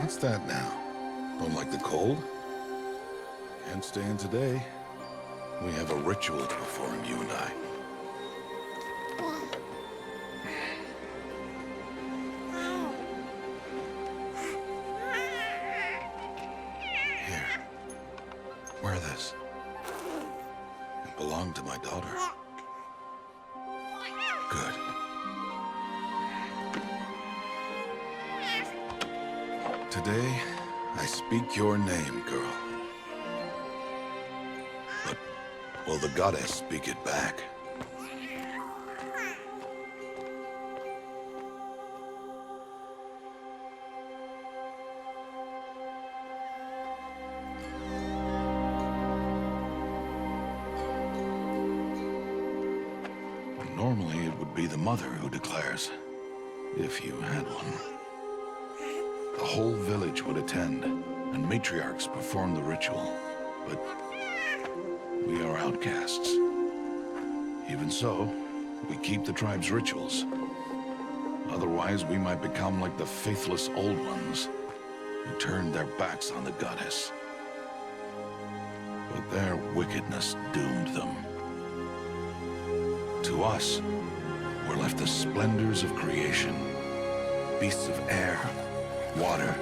What's that now? Don't like the cold? Can't stay in today. We have a ritual to perform, you and I. Here. Wear this. It belonged to my daughter. Good. Today, I speak your name, girl. But will the goddess speak it back? Normally, it would be the mother who declares, if you had one. The whole village would attend, and matriarchs perform the ritual. But we are outcasts. Even so, we keep the tribe's rituals. Otherwise, we might become like the faithless old ones, who turned their backs on the goddess. But their wickedness doomed them. To us, were left the splendors of creation, beasts of air, water,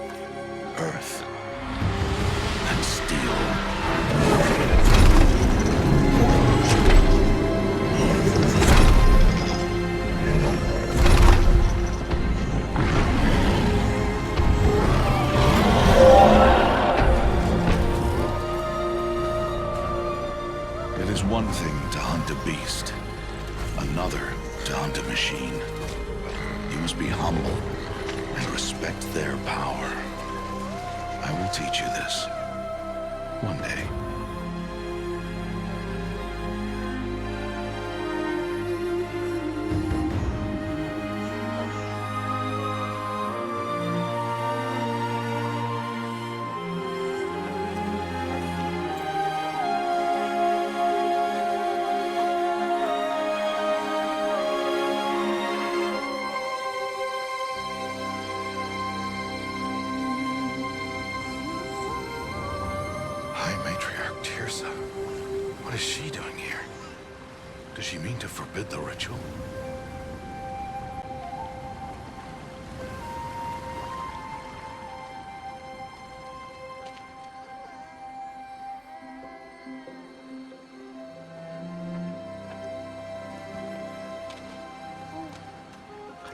earth, and steel. It is one thing to hunt a beast, another to hunt a machine. You must be humble and respect their power. I will teach you this. One day. High Matriarch Teersa. What is she doing here? Does she mean to forbid the ritual?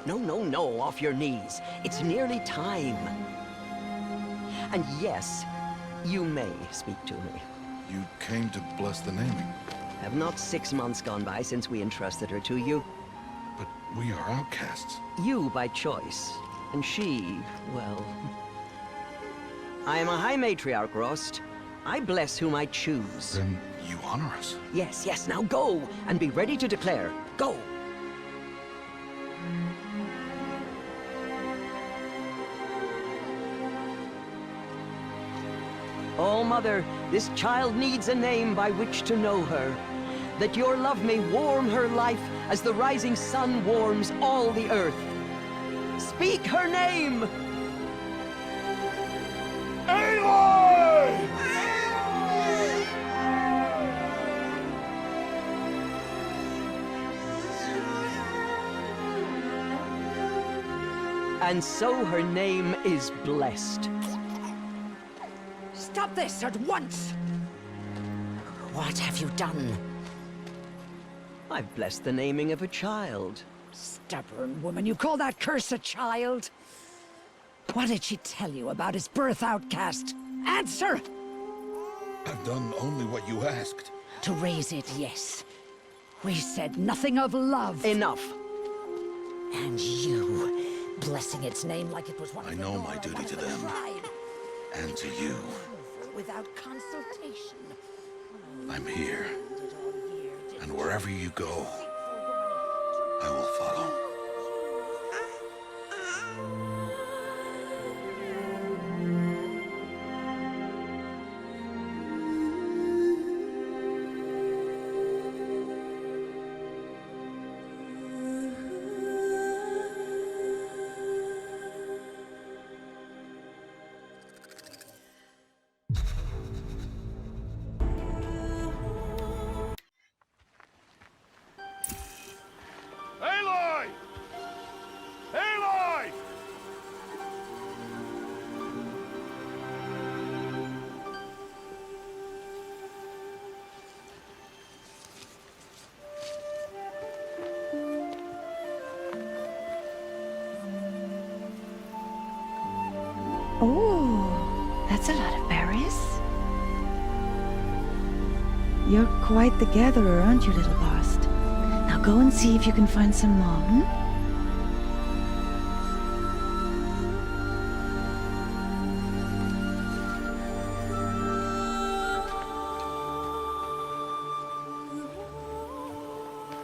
No, no, no, off your knees. It's nearly time. And yes, you may speak to me. You came to bless the naming, Have not 6 months gone by since we entrusted her to you? but we are outcasts. You by choice, and she, well... I am a High Matriarch, Rost. I bless whom I choose. Then you honor us. Yes, yes, now go, and be ready to declare. Go! Oh, Mother, this child needs a name by which to know her. That your love may warm her life as the rising sun warms all the earth. Speak her name! Aloy! And so her name is blessed. Stop this at once! What have you done? I've blessed the naming of a child. Stubborn woman, you call that curse a child? What did she tell you about his birth, outcast? Answer! I've done only what you asked. To raise it, yes. We said nothing of love. Enough. And you, blessing its name like it was one I of the know Nora, my duty one of to the them. tribe. And to you. Without consultation. I'm here. And wherever you go, I will follow. That's a lot of berries. You're quite the gatherer, aren't you, little Bast? Now go and see if you can find some more, hmm?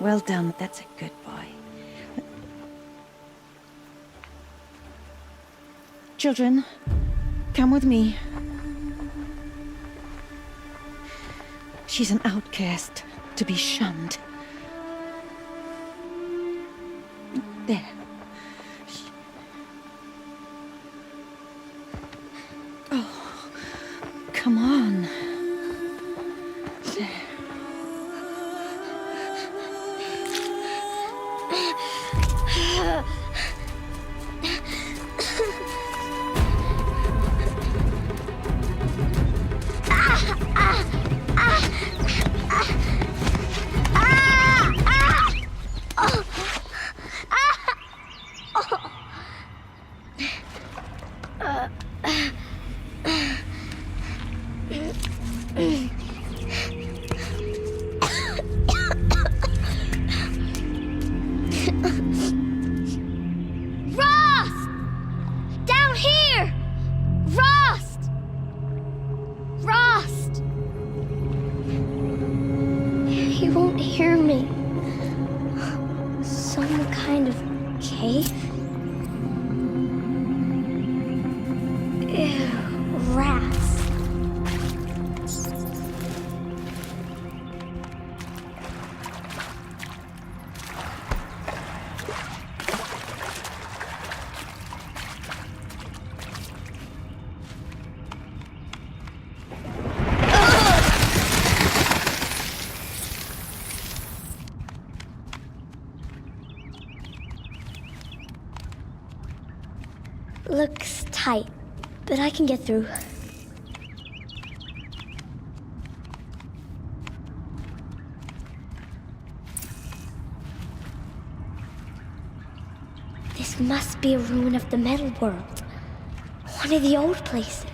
Well done, that's a good boy. Children, come with me. She's an outcast, to be shunned. There. Oh, come on. There. Rost! Down here! Rost! Rost! He won't hear me. Some kind of cave? Ew, rats. Looks tight, but I can get through. This must be a ruin of the Metal World. One of the old places.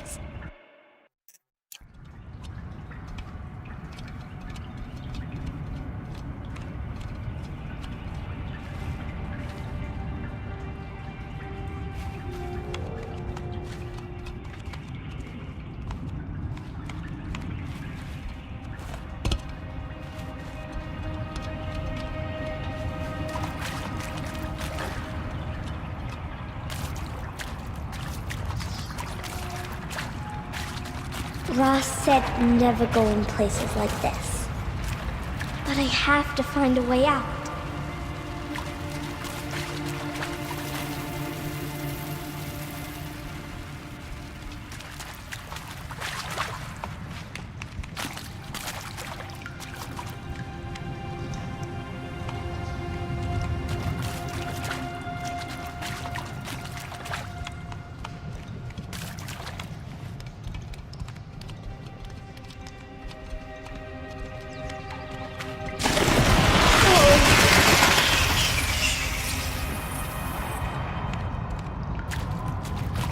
Ross said never go in places like this. But I have to find a way out.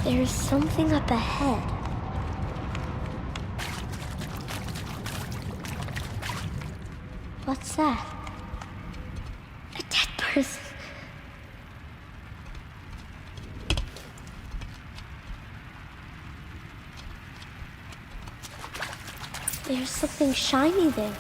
There's something up ahead. What's that? A dead person. There's something shiny there.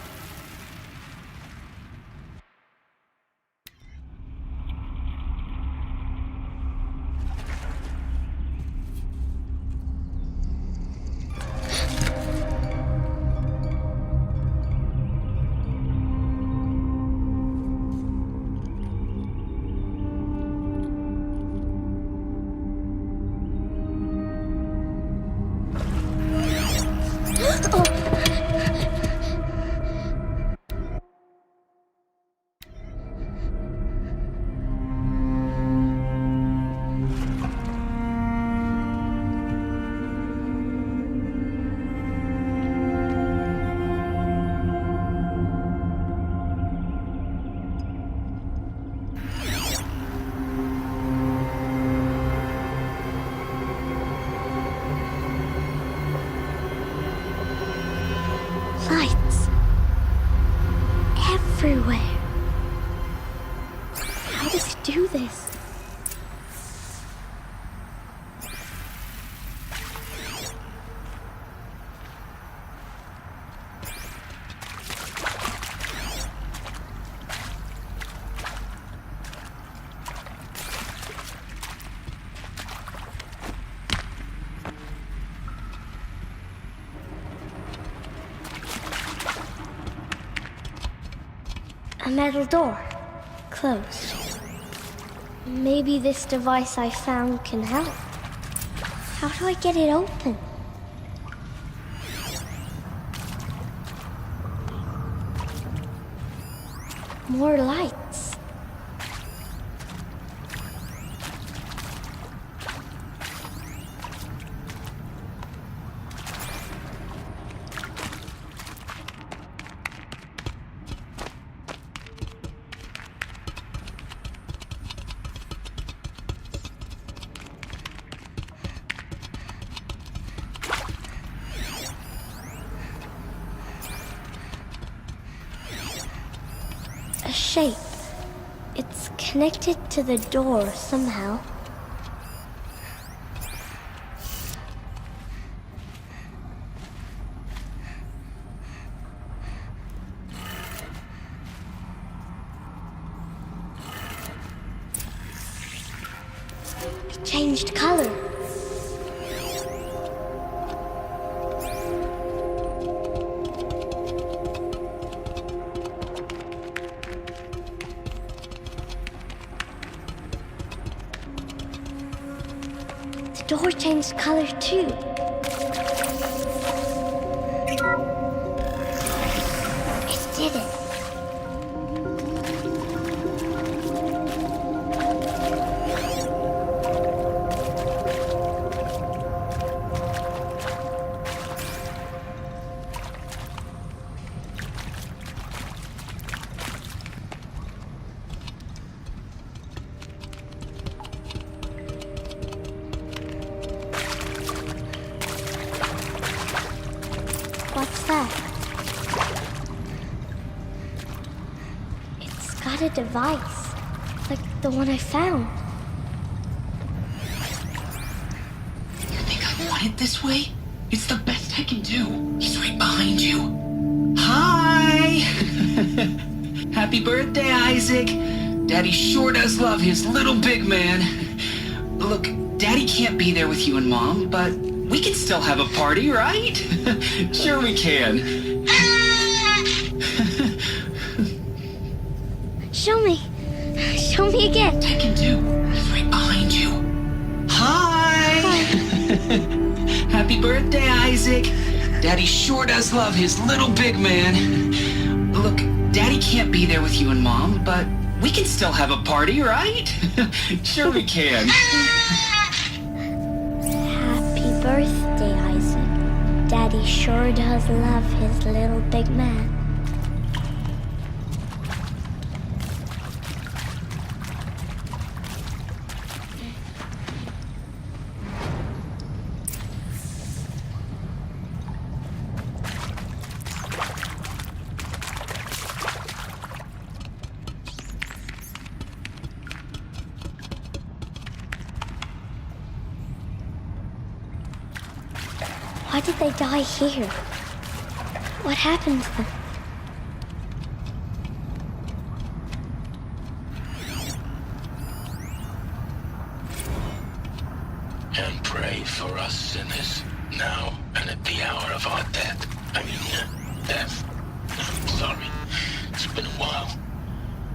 Lights. Everywhere. How does he do this? A metal door. Closed. Maybe this device I found can help. How do I get it open? More lights. A shape. It's connected to the door somehow. It changed color. The door changed color too. It did it. What's that? It's got a device, like the one I found. You think I want it this way? It's the best I can do. He's right behind you. Hi! Happy birthday, Isaac. Daddy sure does love his little big man. Look, Daddy can't be there with you and Mom, but we can still have a party, right? Sure we can. Show me. Show me again. I can do. He's right behind you. Hi! Happy birthday, Isaac. Daddy sure does love his little big man. Look, Daddy can't be there with you and Mom, but we can still have a party, right? Sure we can. Happy birthday, Isaac. Daddy sure does love his little big man. Why did they die here? What happened to them? And pray for us sinners, now and at the hour of our death. Death. I'm sorry. It's been a while.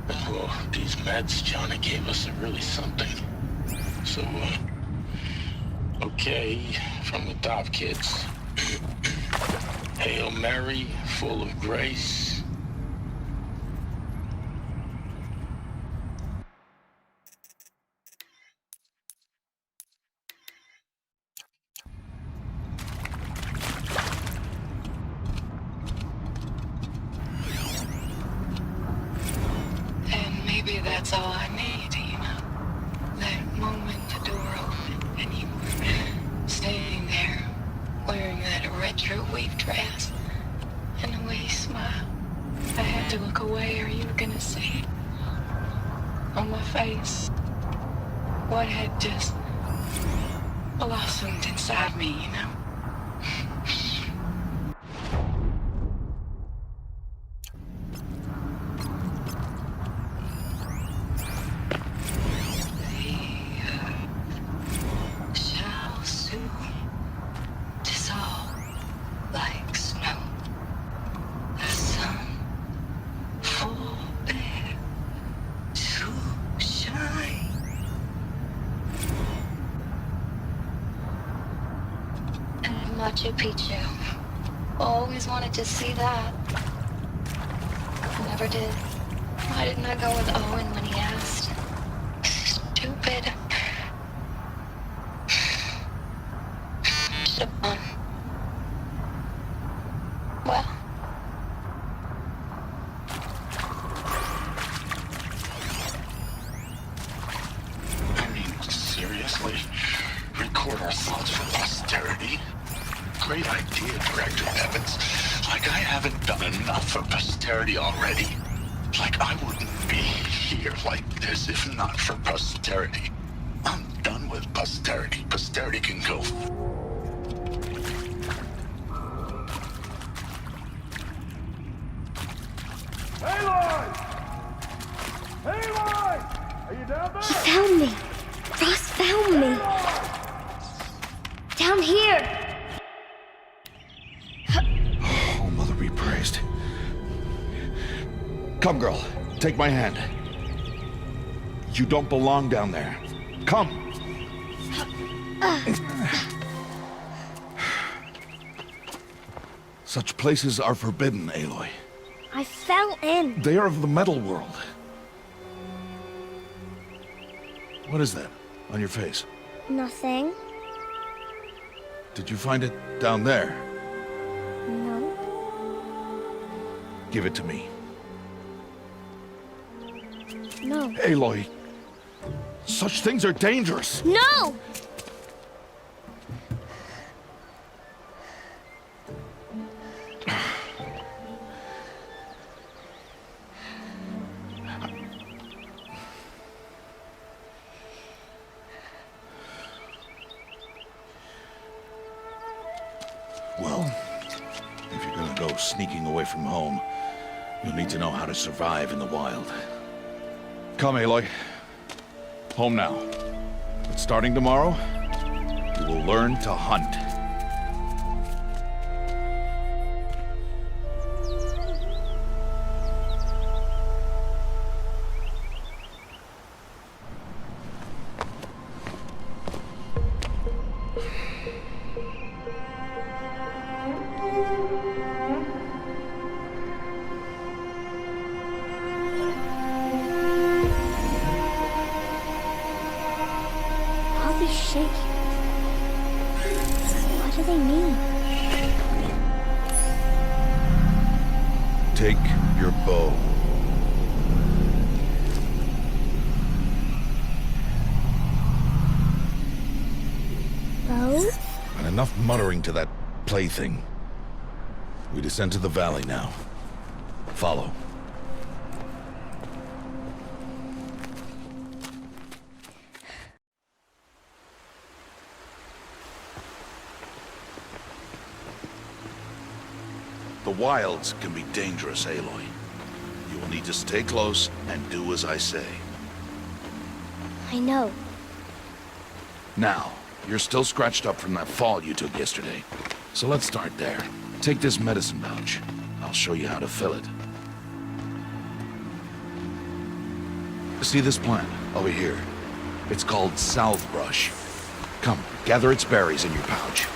And whoa, these meds Johnny gave us are really something. So, okay, from the top, kids. Hail Mary, full of grace. And maybe that's all I need, you know? That moment the door opened and you were standing there wearing that retro wave dress. And to look away or you were gonna see on my face what had just blossomed inside me, you know? Shall soon dissolve like snow. The sun forbear to shine. And Machu Picchu. Always wanted to see that. Never did. Why didn't I go with Owen when he asked? Stupid. Should have gone. Well. I mean, seriously? Record our thoughts for posterity? Great idea, Director Evans. Like I haven't done enough for posterity already. Like I wouldn't be here like this if not for posterity. I'm done with posterity. Posterity can go. He found me. Ross found me. Down here. Oh, Mother be praised. Come, girl. Take my hand. You don't belong down there. Come. Such places are forbidden, Aloy. I fell in. They are of the metal world. What is that on your face? Nothing. Did you find it down there? No. Give it to me. No. Aloy, such things are dangerous. No! Well, if you're gonna go sneaking away from home, you'll need to know how to survive in the wild. Come, Aloy. Home now. But starting tomorrow, you will learn to hunt. All these shapes. What do they mean? Take your bow. Bow? And enough muttering to that plaything. We descend to the valley now. Follow. The wilds can be dangerous, Aloy. You will need to stay close and do as I say. I know. Now, you're still scratched up from that fall you took yesterday. So let's start there. Take this medicine pouch. I'll show you how to fill it. See this plant over here? It's called salve brush. Come, gather its berries in your pouch.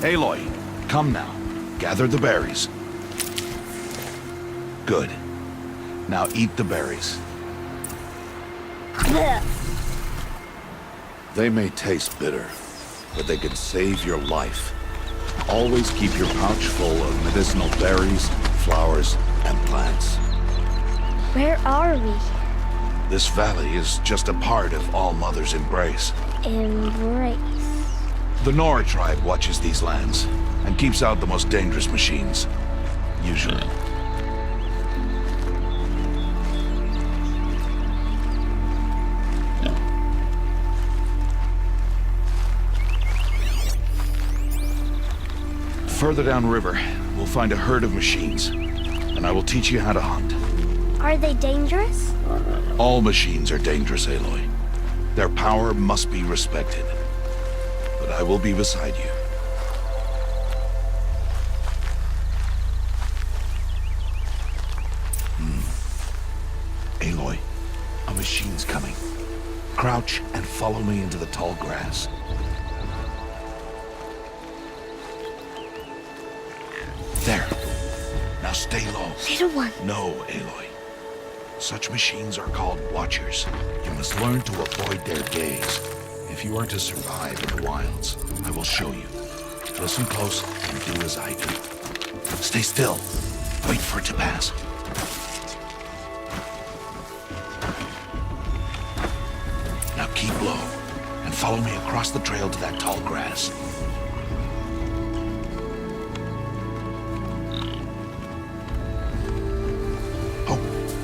Aloy, come now. Gather the berries. Good. Now eat the berries. They may taste bitter, but they can save your life. Always keep your pouch full of medicinal berries, flowers, and plants. Where are we? This valley is just a part of All Mother's embrace. Embrace. The Nora tribe watches these lands and keeps out the most dangerous machines. Usually. Further downriver, we'll find a herd of machines, and I will teach you how to hunt. Are they dangerous? All machines are dangerous, Aloy. Their power must be respected. But I will be beside you. Aloy, a machine's coming. Crouch and follow me into the tall grass. There. Now stay low. Little one. No, Aloy. Such machines are called Watchers. You must learn to avoid their gaze. If you are to survive in the wilds, I will show you. Listen close and do as I do. Stay still. Wait for it to pass. Now keep low and follow me across the trail to that tall grass.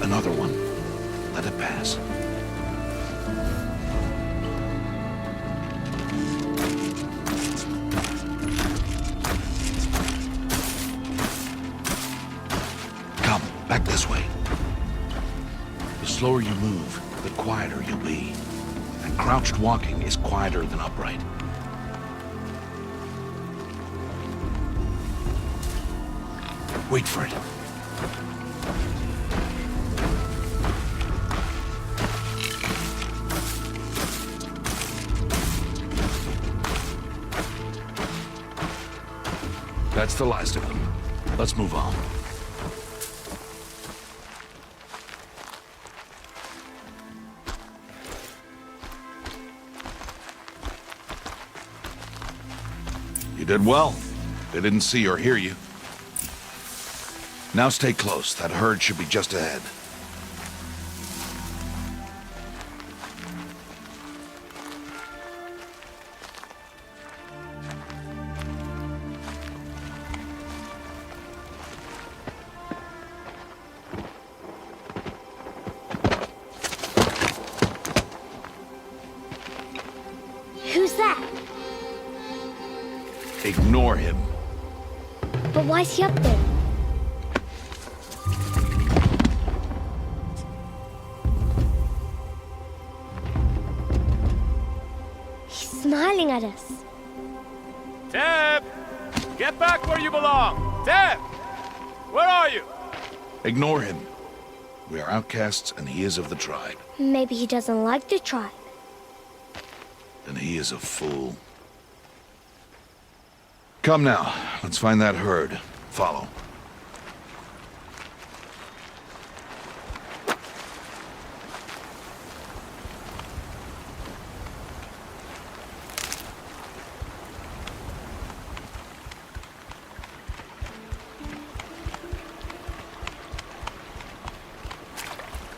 Another one. Let it pass. Come, back this way. The slower you move, the quieter you'll be. And crouched walking is quieter than upright. Wait for it. That's the last of them. Let's move on. You did well. They didn't see or hear you. Now stay close. That herd should be just ahead. Who's that? Ignore him. But why's he up there? He's smiling at us. Teb! Get back where you belong! Teb! Where are you? Ignore him. We are outcasts and he is of the tribe. Maybe he doesn't like the tribe. Then he is a fool. Come now, let's find that herd. Follow.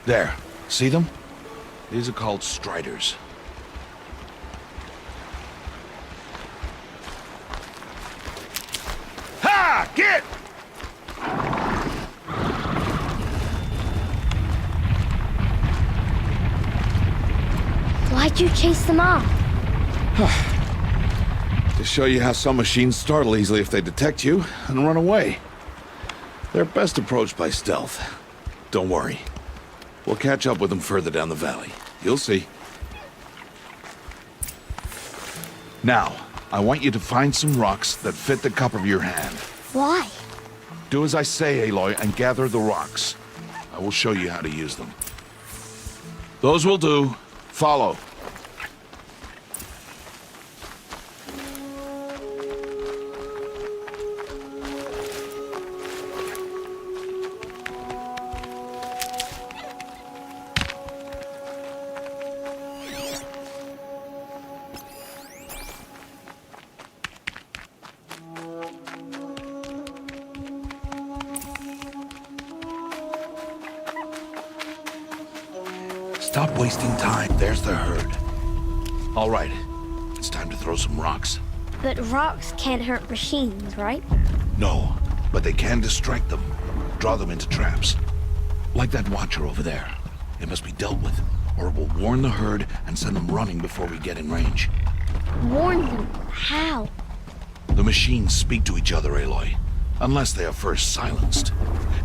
There. See them? These are called Striders. Ha! Get! Why'd you chase them off? To show you how some machines startle easily if they detect you and run away. They're best approached by stealth. Don't worry. We'll catch up with them further down the valley. You'll see. Now, I want you to find some rocks that fit the cup of your hand. Why? Do as I say, Aloy, and gather the rocks. I will show you how to use them. Those will do. Follow. Stop wasting time. There's the herd. All right. It's time to throw some rocks. But rocks can't hurt machines, right? No, but they can distract them. Draw them into traps. Like that watcher over there. It must be dealt with, or it will warn the herd and send them running before we get in range. Warn them. How? The machines speak to each other, Aloy. Unless they are first silenced.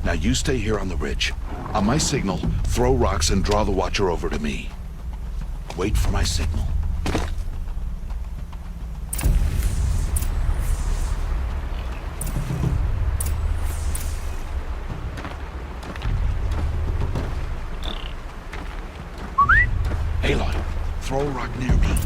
Now you stay here on the ridge. On my signal, throw rocks and draw the watcher over to me. Wait for my signal. Aloy, throw a rock near me.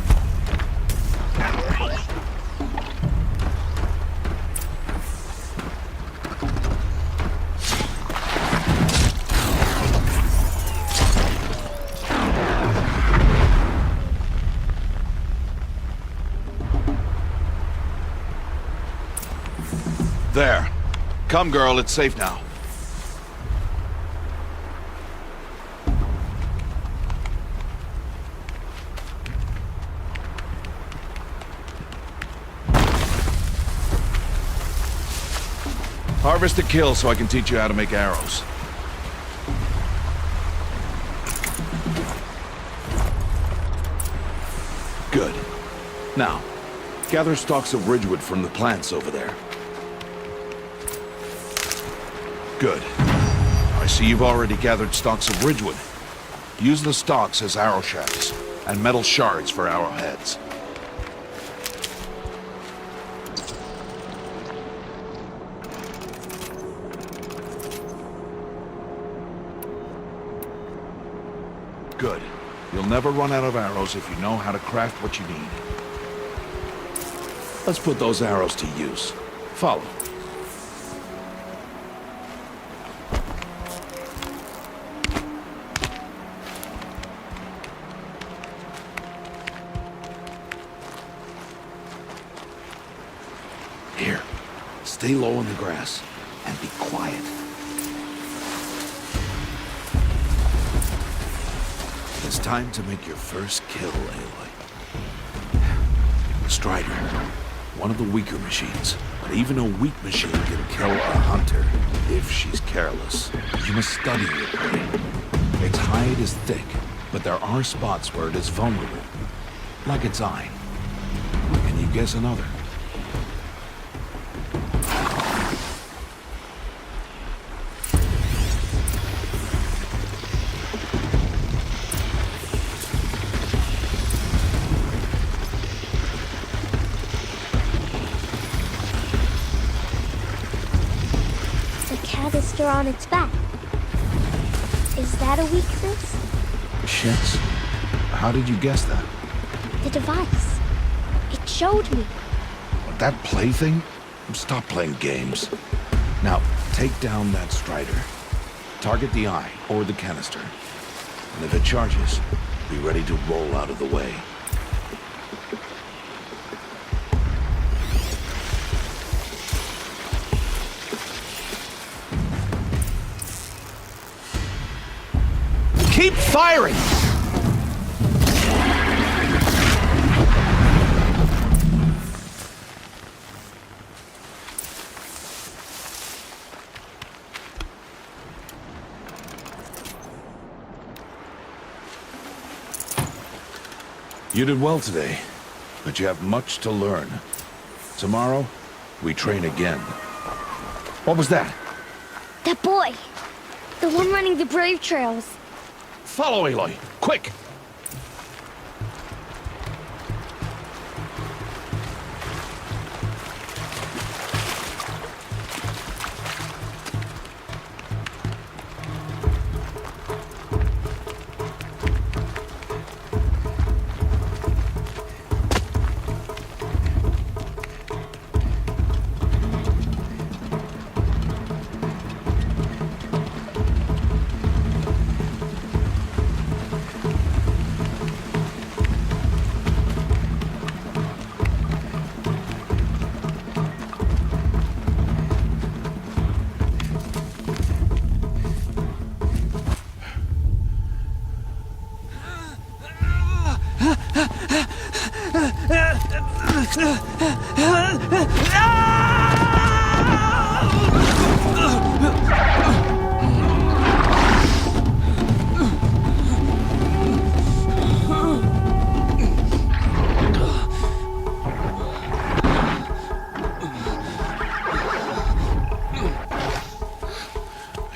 There. Come, girl, it's safe now. Harvest a kill so I can teach you how to make arrows. Good. Now, gather stalks of ridgewood from the plants over there. Good. I see you've already gathered stalks of ridgewood. Use the stalks as arrow shafts, and metal shards for arrowheads. Good. You'll never run out of arrows if you know how to craft what you need. Let's put those arrows to use. Follow. Here, stay low in the grass and be quiet. It's time to make your first kill, Aloy. Strider, one of the weaker machines, but even a weak machine can kill a hunter if she's careless. You must study your prey. Its hide is thick, but there are spots where it is vulnerable, like its eye. Can you guess another? Canister on its back. Is that a weakness? Shits. How did you guess that? The device. It showed me. That plaything? Stop playing games. Now, take down that Strider. Target the eye, or the canister. And if it charges, be ready to roll out of the way. Keep firing! You did well today, but you have much to learn. Tomorrow, we train again. What was that? That boy! The one running the brave trails. Follow Aloy, quick! I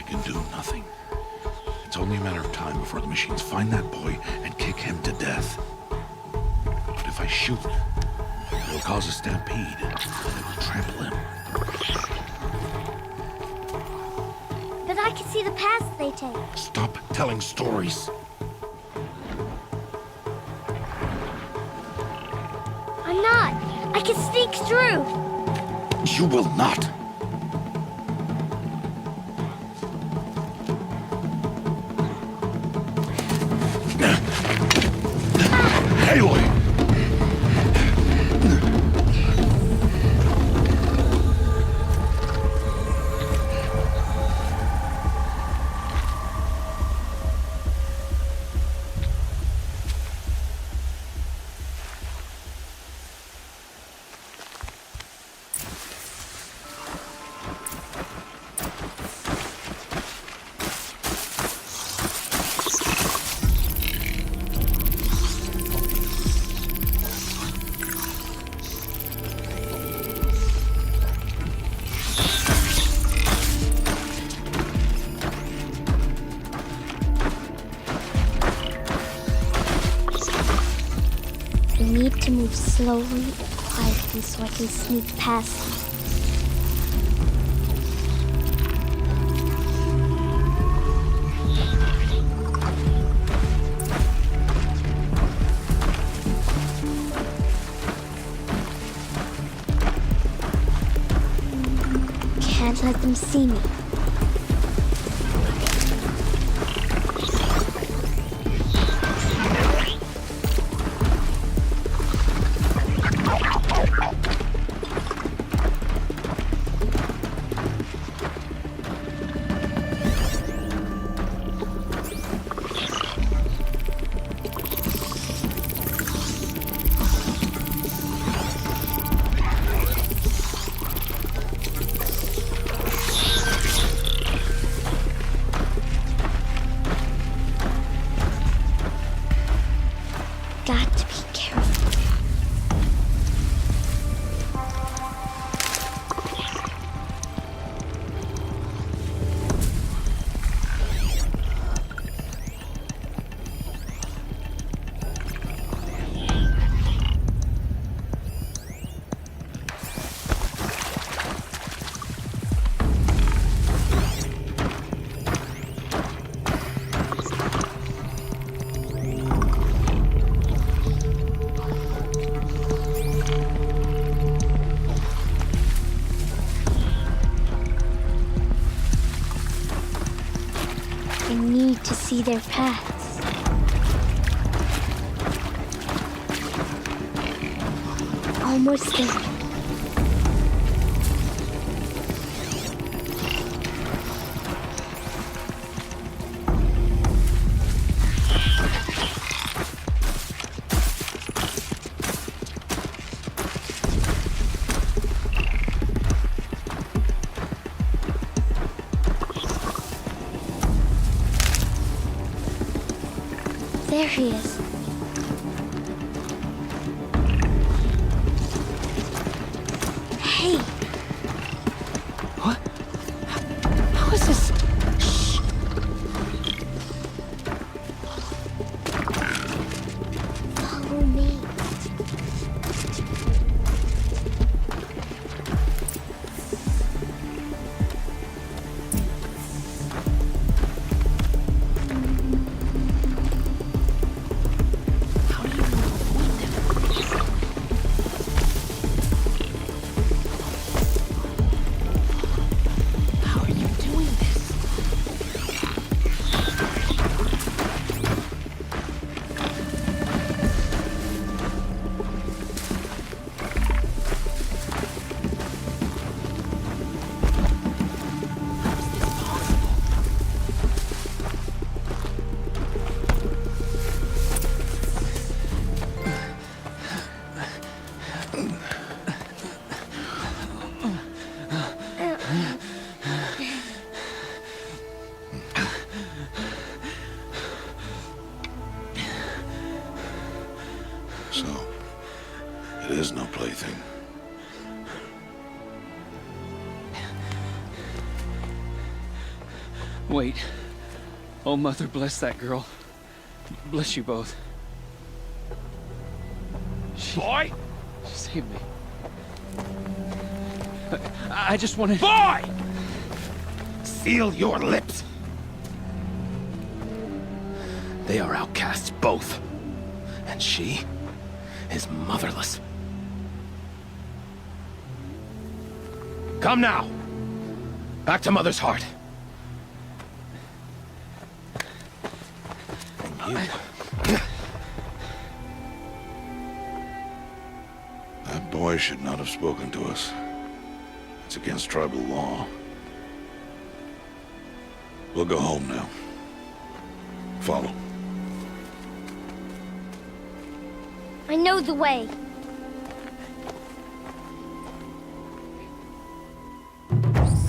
can do nothing. It's only a matter of time before the machines find that boy and kick him to death. But if I shoot, it'll cause a stampede, and it'll trample him. But I can see the paths they take. Stop telling stories. I'm not. I can sneak through. You will not. Aloy! I need to move slowly and quietly so I can sneak past them. Can't let them see me. Got to be careful. I need to see their paths. Almost there. There he is. Hey! What? How is this? Shh. Follow me. It is no plaything. Wait. Oh, Mother, bless that girl. Bless you both. Boy! She saved me. I just wanted... Boy! Seal your lips! They are outcasts, both. And she is motherless. Come now! Back to Mother's heart. And you... That boy should not have spoken to us. It's against tribal law. We'll go home now. Follow. I know the way.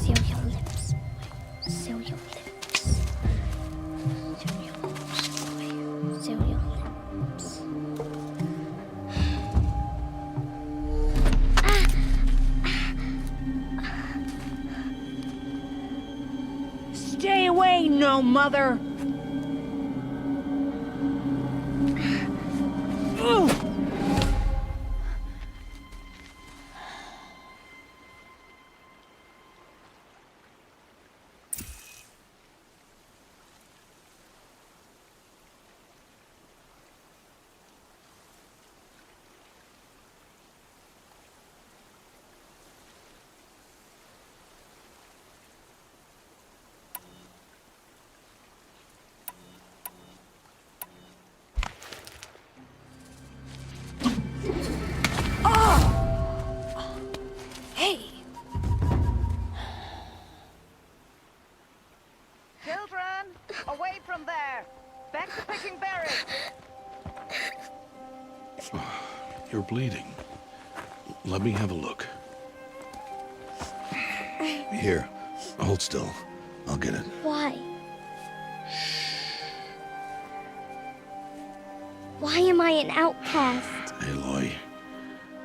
Seal your lips. Seal your lips. Seal your lips, boy. Seal your lips. Stay away, no mother! Hey! Children, away from there! Back to picking berries! You're bleeding. Let me have a look. Here, hold still. I'll get it. Why? Why am I an outcast? Aloy,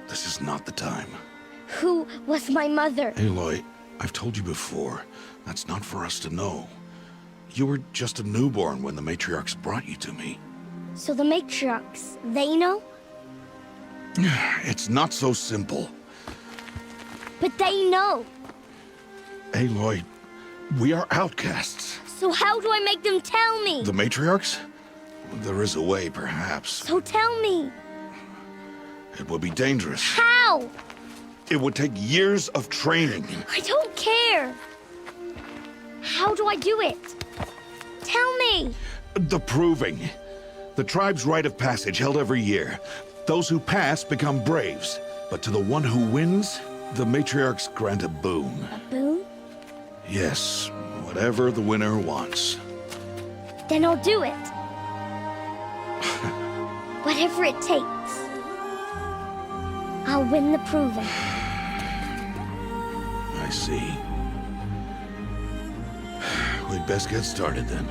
this is not the time. Who was my mother? Aloy, I've told you before, that's not for us to know. You were just a newborn when the matriarchs brought you to me. So the matriarchs, they know? It's not so simple. But they know. Aloy, we are outcasts. So how do I make them tell me? The matriarchs? There is a way, perhaps. So tell me. It would be dangerous. How? It would take years of training. I don't care. How do I do it? Tell me. The proving. The tribe's rite of passage held every year. Those who pass become braves. But to the one who wins, the matriarchs grant a boon. A boon? Yes, whatever the winner wants. Then I'll do it. Whatever it takes. I'll win the proving. I see. We'd best get started then.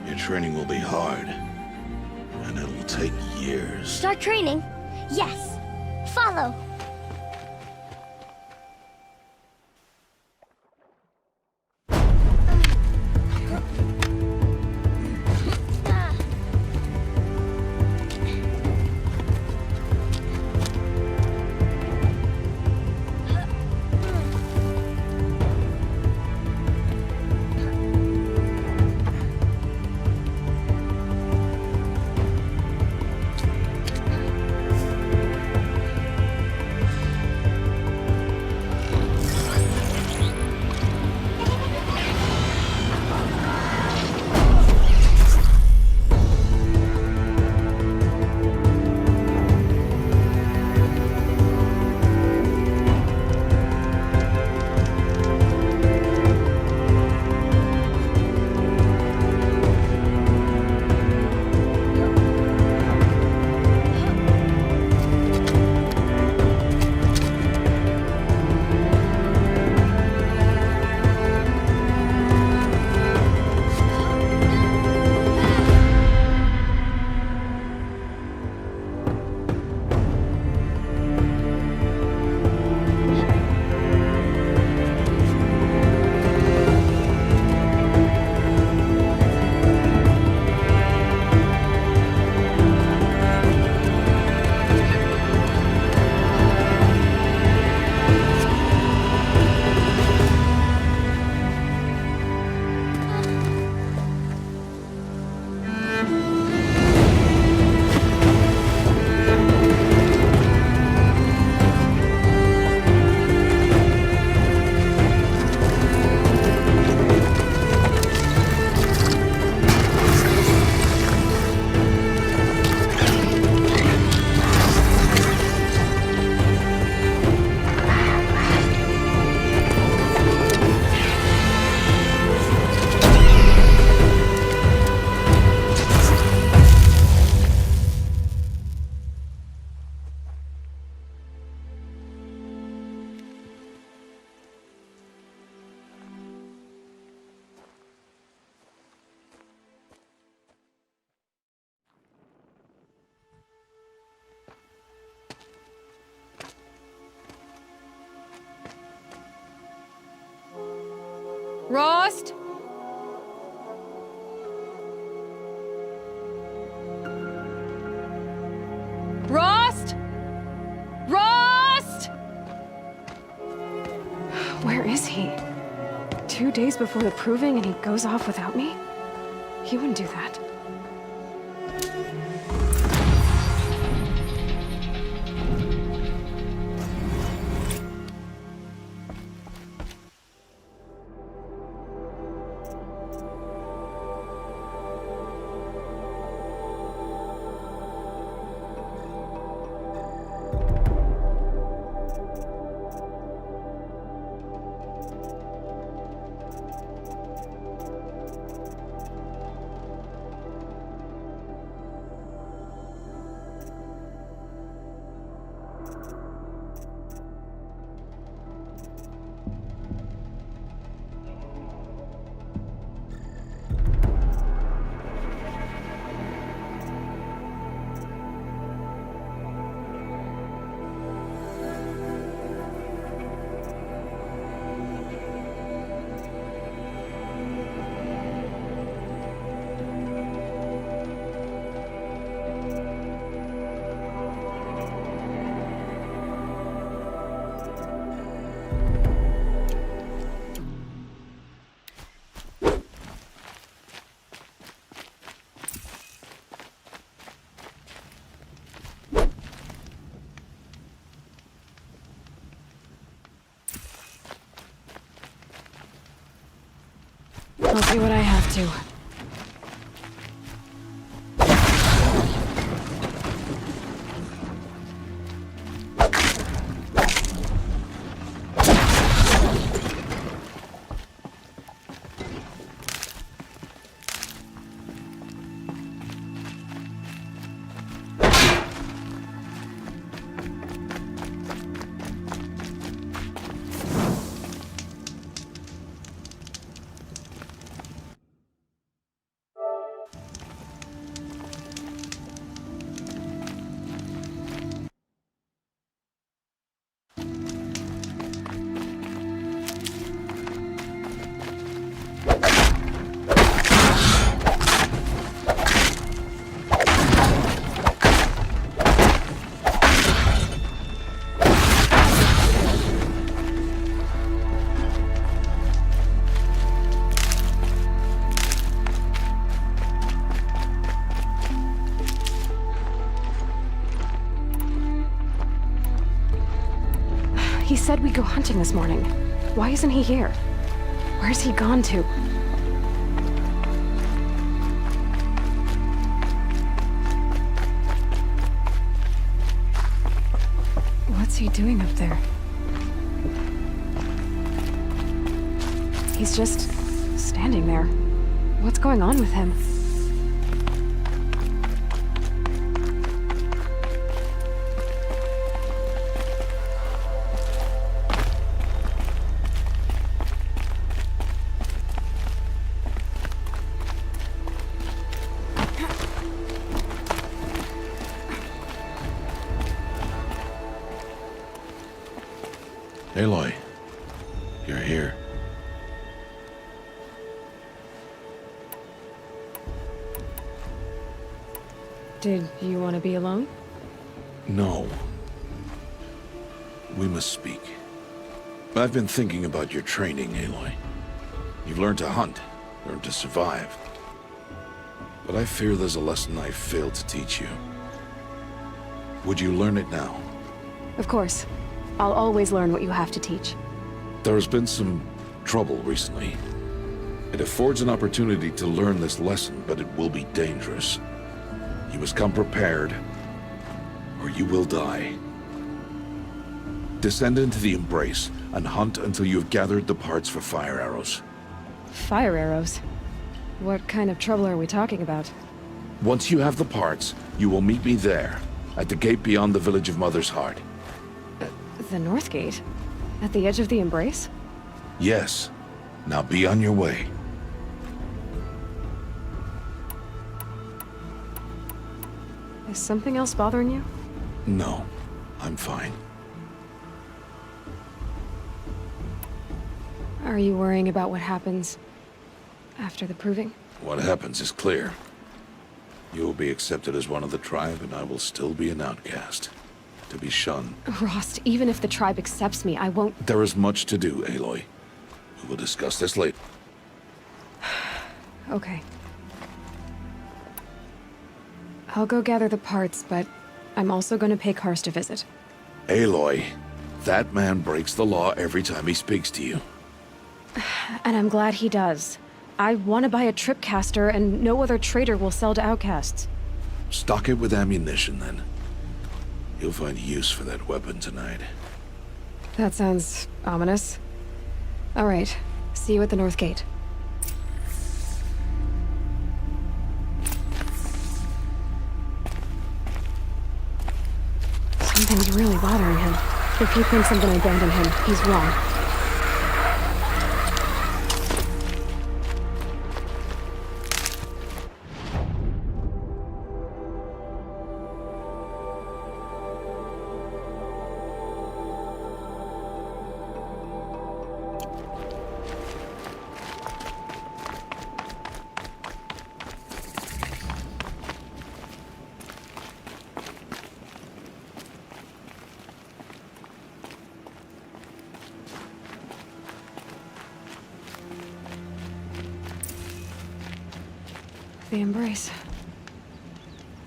Your training will be hard, and it'll take years. Start training? Yes. Follow. Rost? Rost? Rost? Where is he? 2 days before the proving and he goes off without me? He wouldn't do that. I'll do what I have to. He said we'd go hunting this morning. Why isn't he here? Where's he gone to? What's he doing up there? He's just standing there. What's going on with him? Aloy, you're here. Did you want to be alone? No. We must speak. I've been thinking about your training, Aloy. You've learned to hunt, learned to survive. But I fear there's a lesson I failed to teach you. Would you learn it now? Of course. I'll always learn what you have to teach. There has been some trouble recently. It affords an opportunity to learn this lesson, but it will be dangerous. You must come prepared, or you will die. Descend into the Embrace and hunt until you have gathered the parts for fire arrows. Fire arrows? What kind of trouble are we talking about? Once you have the parts, you will meet me there, at the gate beyond the village of Mother's Heart. The North Gate? At the edge of the Embrace? Yes. Now be on your way. Is something else bothering you? No, I'm fine. Are you worrying about what happens after the proving? What happens is clear. You will be accepted as one of the tribe, and I will still be an outcast. To be shunned. Rost, even if the tribe accepts me, I won't... There is much to do, Aloy. We will discuss this later. Okay. I'll go gather the parts, but I'm also going to pay Karst a visit. Aloy, that man breaks the law every time he speaks to you. And I'm glad he does. I want to buy a tripcaster, and no other trader will sell to outcasts. Stock it with ammunition, then. You'll find use for that weapon tonight. That sounds ominous. All right. See you at the North Gate. Something's really bothering him. If he thinks I'm gonna abandon him, he's wrong. The Embrace.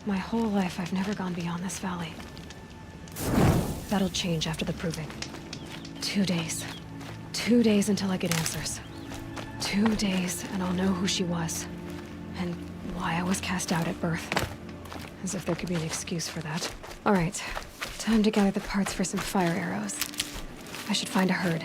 My whole life, I've never gone beyond this valley. That'll change after the proving. 2 days. 2 days until I get answers. 2 days, and I'll know who she was. And why I was cast out at birth. As if there could be an excuse for that. All right. Time to gather the parts for some fire arrows. I should find a herd.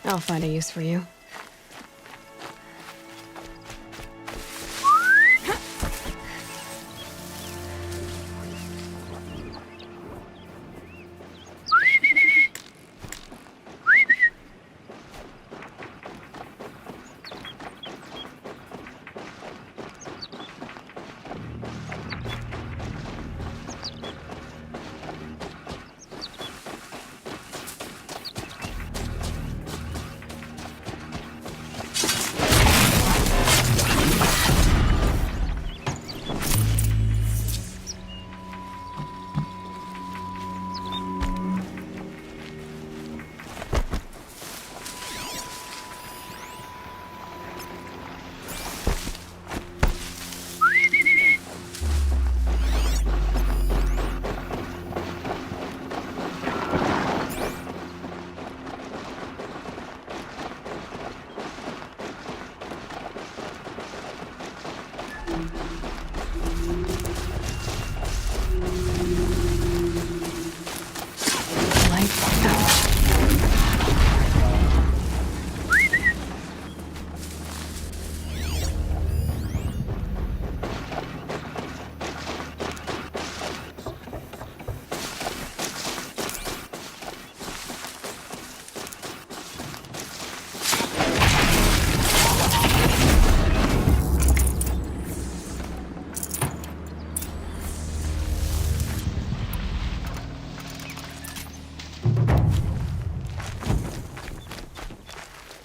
I'll find a use for you.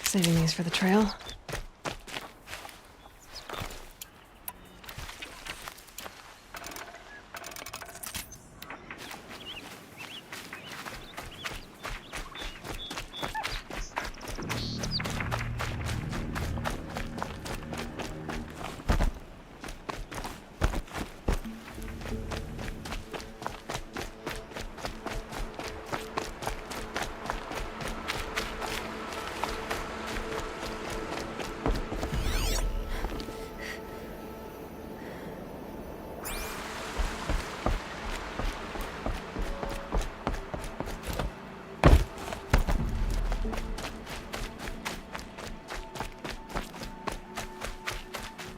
Saving these for the trail.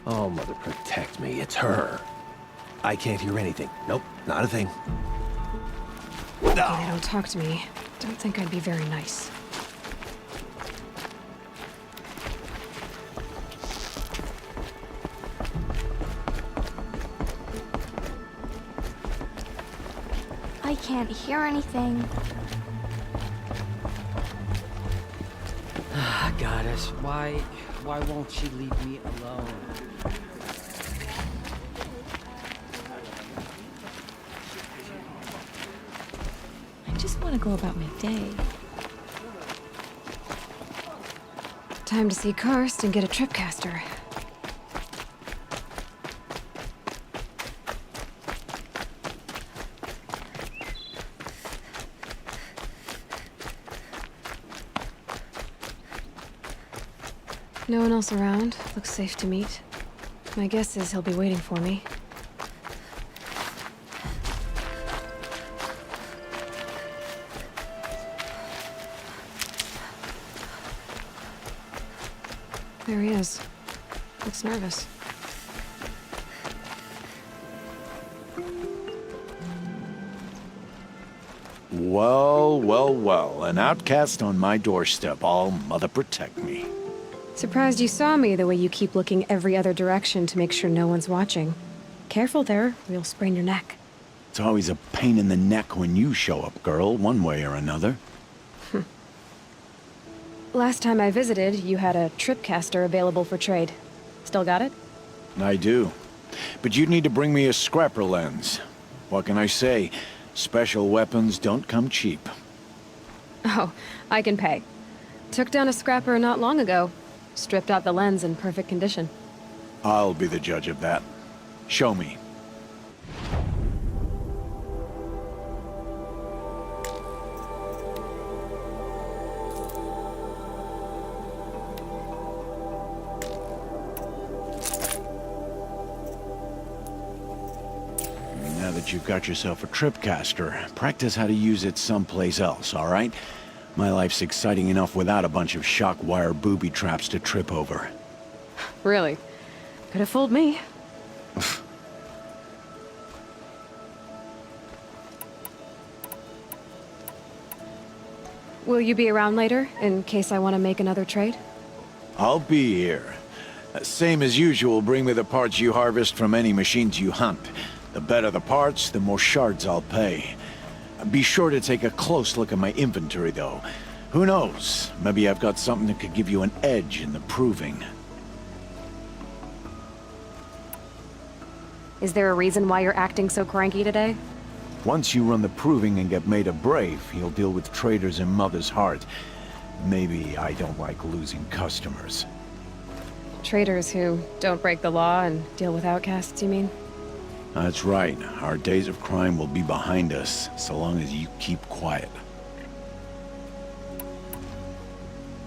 Oh, Mother, protect me. It's her. I can't hear anything. Nope, not a thing. If they don't talk to me, don't think I'd be very nice. I can't hear anything. Goddess, why won't she leave me alone? I just want to go about my day. Time to see Karst and get a tripcaster. No one else around. Looks safe to meet. My guess is he'll be waiting for me. There he is. Looks nervous. Well, well, well. An outcast on my doorstep. All Mother protect me. Surprised you saw me the way you keep looking every other direction to make sure no one's watching. Careful there, or you'll sprain your neck. It's always a pain in the neck when you show up, girl, one way or another. Last time I visited, you had a tripcaster available for trade. Still got it? I do. But you'd need to bring me a scrapper lens. What can I say? Special weapons don't come cheap. Oh, I can pay. Took down a scrapper not long ago. Stripped out the lens in perfect condition. I'll be the judge of that. Show me. Now that you've got yourself a tripcaster, practice how to use it someplace else, all right? My life's exciting enough without a bunch of shock wire booby traps to trip over. Really? Could have fooled me. Will you be around later, in case I want to make another trade? I'll be here. Same as usual, bring me the parts you harvest from any machines you hunt. The better the parts, the more shards I'll pay. Be sure to take a close look at my inventory, though. Who knows? Maybe I've got something that could give you an edge in the proving. Is there a reason why you're acting so cranky today? Once you run the proving and get made a brave, you'll deal with traitors in Mother's Heart. Maybe I don't like losing customers. Traitors who don't break the law and deal with outcasts, you mean? That's right. Our days of crime will be behind us, so long as you keep quiet.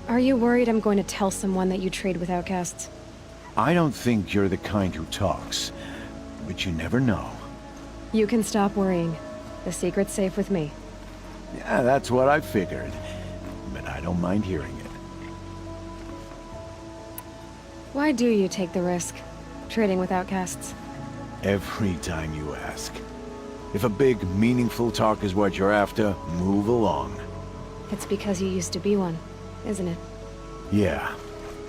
Are you worried I'm going to tell someone that you trade with outcasts? I don't think you're the kind who talks, but you never know. You can stop worrying. The secret's safe with me. Yeah, that's what I figured. But I don't mind hearing it. Why do you take the risk, trading with outcasts? Every time you ask. If a big, meaningful talk is what you're after, move along. It's because you used to be one, isn't it? Yeah.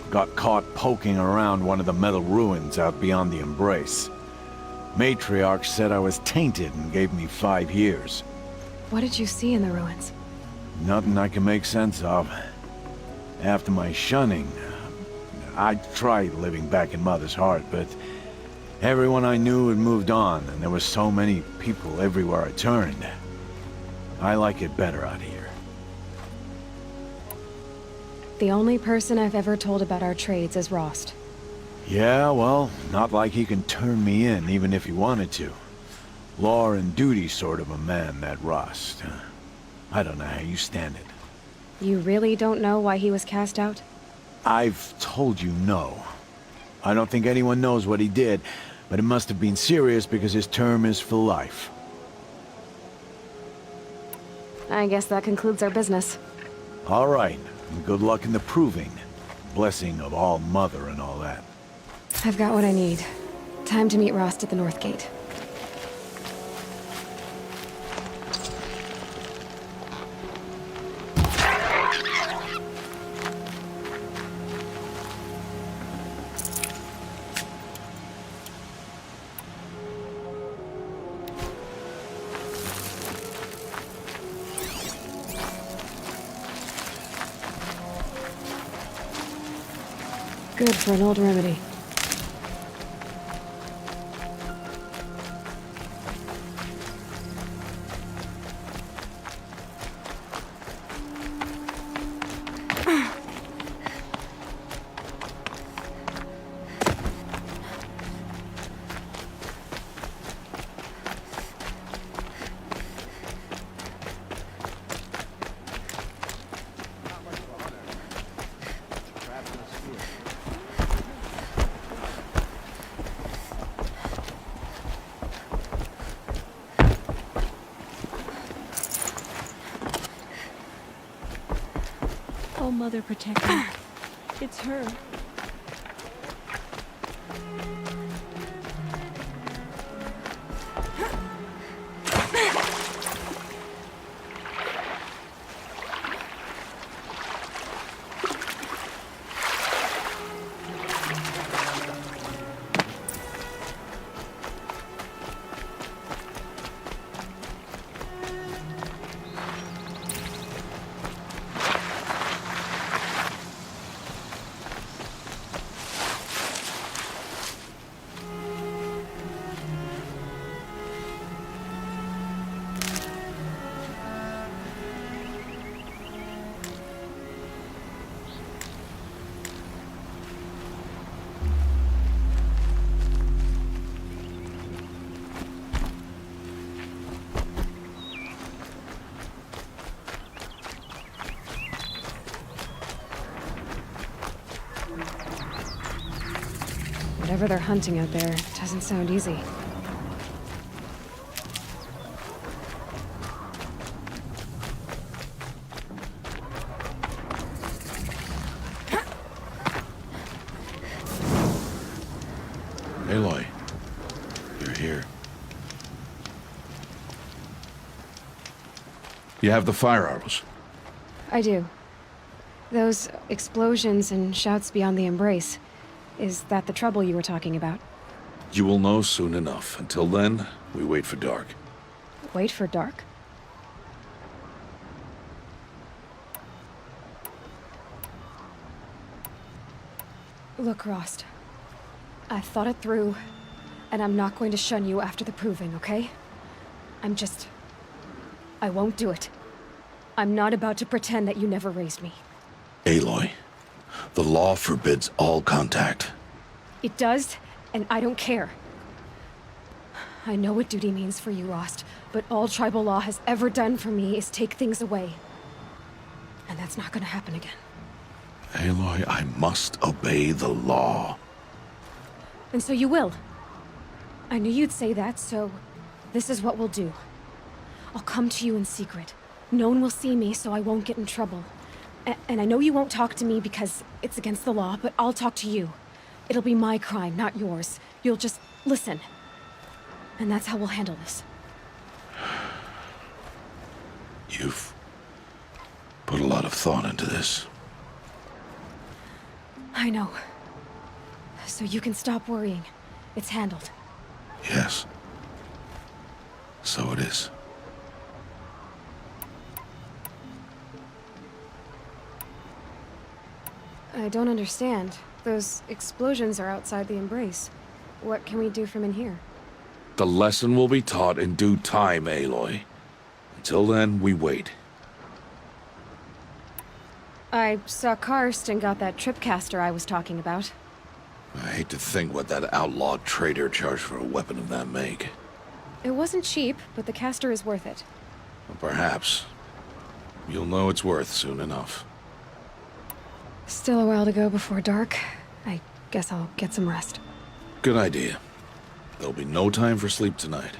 Got caught poking around one of the metal ruins out beyond the Embrace. Matriarch said I was tainted and gave me 5 years. What did you see in the ruins? Nothing I can make sense of. After my shunning, I tried living back in Mother's Heart, but everyone I knew had moved on, and there were so many people everywhere I turned. I like it better out here. The only person I've ever told about our trades is Rost. Yeah, well, not like he can turn me in, even if he wanted to. Law and duty sort of a man, that Rost. I don't know how you stand it. You really don't know why he was cast out? I've told you no. I don't think anyone knows what he did, but it must have been serious because his term is for life. I guess that concludes our business. All right, and good luck in the proving. Blessing of All Mother and all that. I've got what I need. Time to meet Rost at the North Gate. Good for an old remedy. Oh, Mother, protect me. It's her. Whatever they're hunting out there doesn't sound easy. You have the fire arrows? I do. Those explosions and shouts beyond the embrace. Is that the trouble you were talking about? You will know soon enough. Until then, we wait for dark. Wait for dark? Look, Rost. I've thought it through, and I'm not going to shun you after the proving, okay? I won't do it. I'm not about to pretend that you never raised me. Aloy, the law forbids all contact. It does, and I don't care. I know what duty means for you, Rost, but all tribal law has ever done for me is take things away. And that's not gonna happen again. Aloy, I must obey the law. And so you will. I knew you'd say that, so this is what we'll do. I'll come to you in secret. No one will see me, so I won't get in trouble. And I know you won't talk to me because it's against the law, but I'll talk to you. It'll be my crime, not yours. You'll just listen. And that's how we'll handle this. You've put a lot of thought into this. I know. So you can stop worrying. It's handled. Yes. So it is. I don't understand. Those explosions are outside the embrace. What can we do from in here? The lesson will be taught in due time, Aloy. Until then, we wait. I saw Karst and got that tripcaster I was talking about. I hate to think what that outlawed trader charged for a weapon of that make. It wasn't cheap, but the caster is worth it. Well, perhaps. You'll know it's worth soon enough. Still a while to go before dark. I guess I'll get some rest. Good idea. There'll be no time for sleep tonight.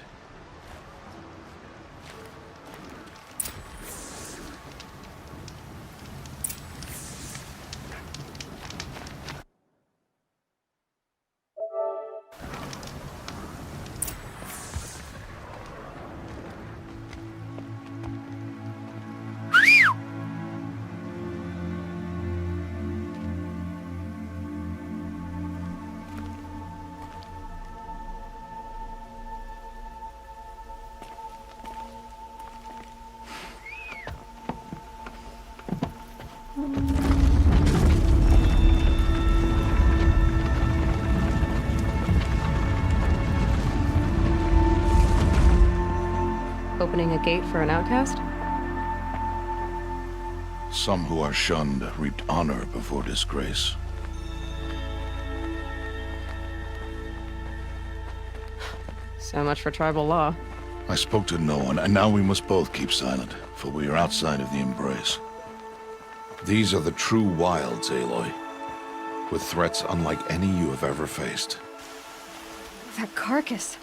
Opening a gate for an outcast? Some who are shunned reaped honor before disgrace. So much for tribal law. I spoke to no one, and now we must both keep silent, for we are outside of the embrace. These are the true wilds, Aloy, with threats unlike any you have ever faced. That carcass.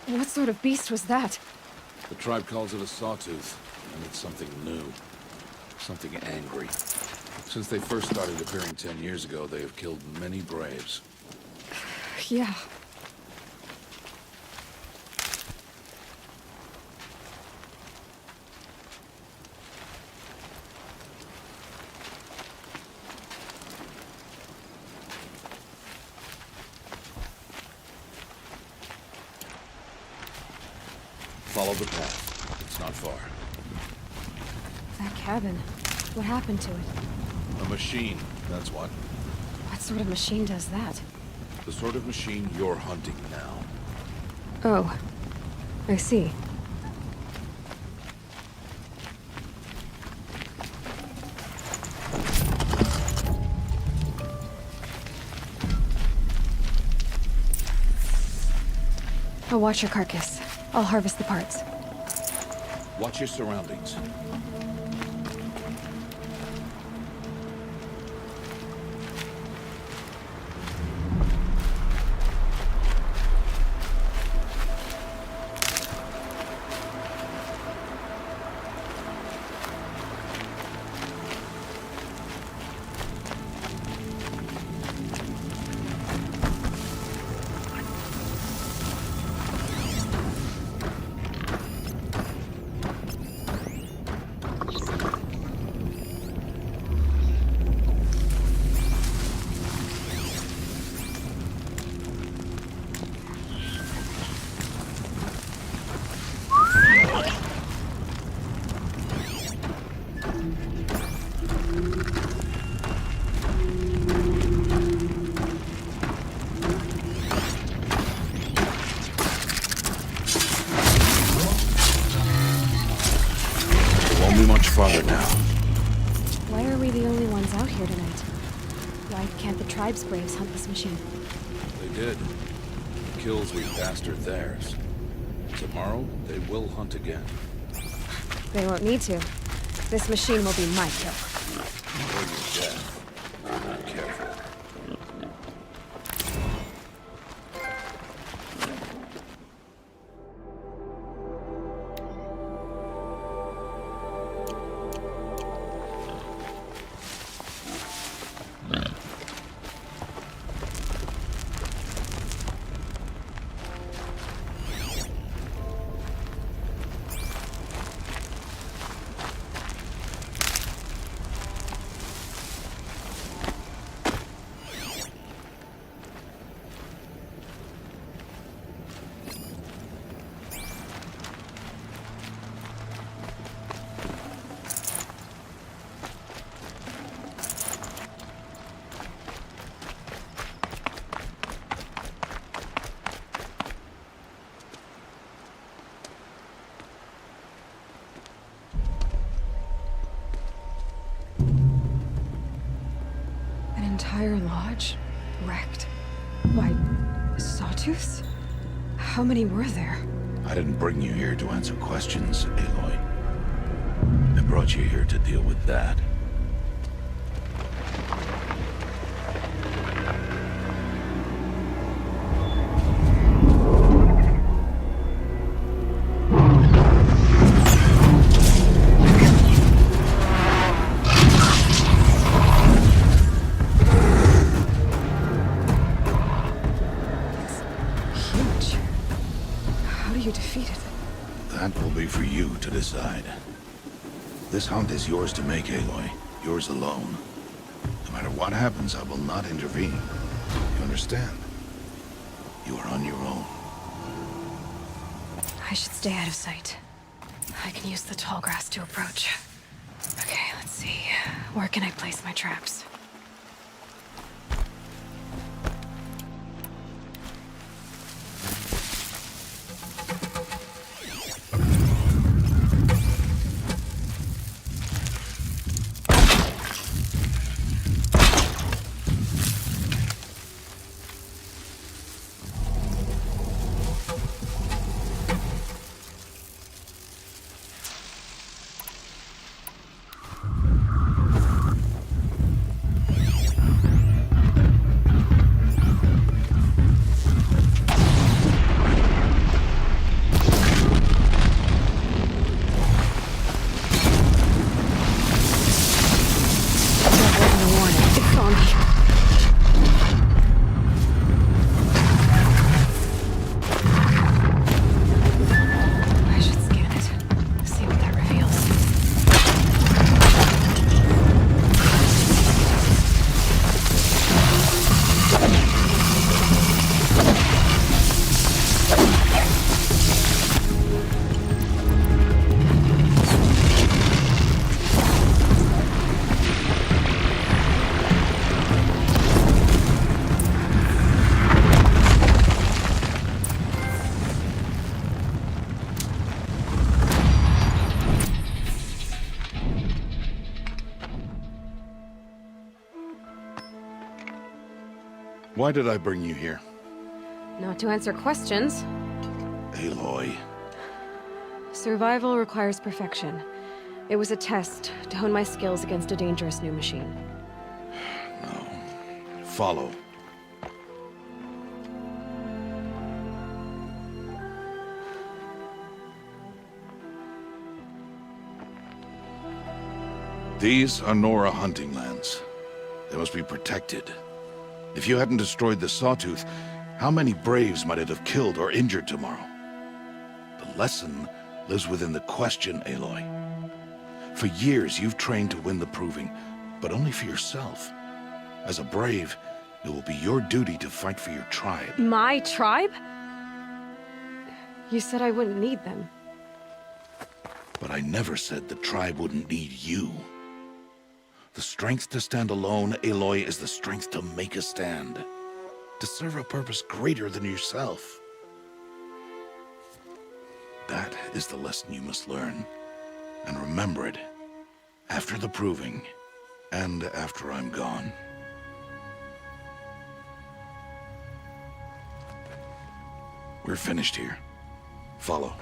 What sort of beast was that? The tribe calls it a sawtooth, and it's something new. Something angry. Since they first started appearing 10 years ago, they have killed many braves. Yeah. Follow the path. It's not far. That cabin. What happened to it? A machine, that's what. What sort of machine does that? The sort of machine you're hunting now. Oh. I see. I'll watch your carcass. I'll harvest the parts. Watch your surroundings. farther now. Why are we the only ones out here tonight? Why can't the tribe's braves hunt this machine? They did. The kills we passed are theirs. Tomorrow, they will hunt again. They won't need to. This machine will be my kill. Or your death. If you're not careful. Entire lodge wrecked. Why, sawtooths? How many were there? I didn't bring you here to answer questions, Aloy. I brought you here to deal with that. Decide. This hunt is yours to make, Aloy. Yours alone. No matter what happens, I will not intervene. You understand? You are on your own. I should stay out of sight. I can use the tall grass to approach. Okay, let's see. Where can I place my traps? Why did I bring you here? Not to answer questions. Aloy. Survival requires perfection. It was a test to hone my skills against a dangerous new machine. No. Follow. These are Nora hunting lands. They must be protected. If you hadn't destroyed the Sawtooth, how many Braves might it have killed or injured tomorrow? The lesson lives within the question, Aloy. For years, you've trained to win the Proving, but only for yourself. As a Brave, it will be your duty to fight for your tribe. My tribe? You said I wouldn't need them. But I never said the tribe wouldn't need you. The strength to stand alone, Aloy, is the strength to make a stand. To serve a purpose greater than yourself. That is the lesson you must learn. And remember it After the proving, and after I'm gone. We're finished here. Follow.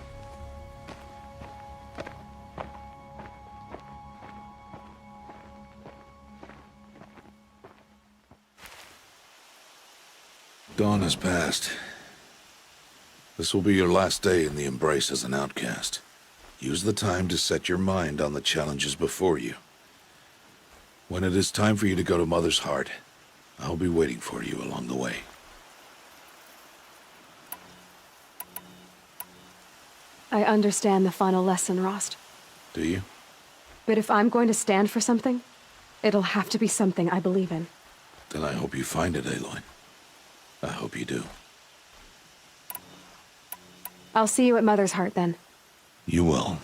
Dawn has passed. This will be your last day in the Embrace as an outcast. Use the time to set your mind on the challenges before you. When it is time for you to go to Mother's Heart, I'll be waiting for you along the way. I understand the final lesson, Rost. Do you? But if I'm going to stand for something, it'll have to be something I believe in. Then I hope you find it, Aloy. I hope you do. I'll see you at Mother's Heart, then. You will.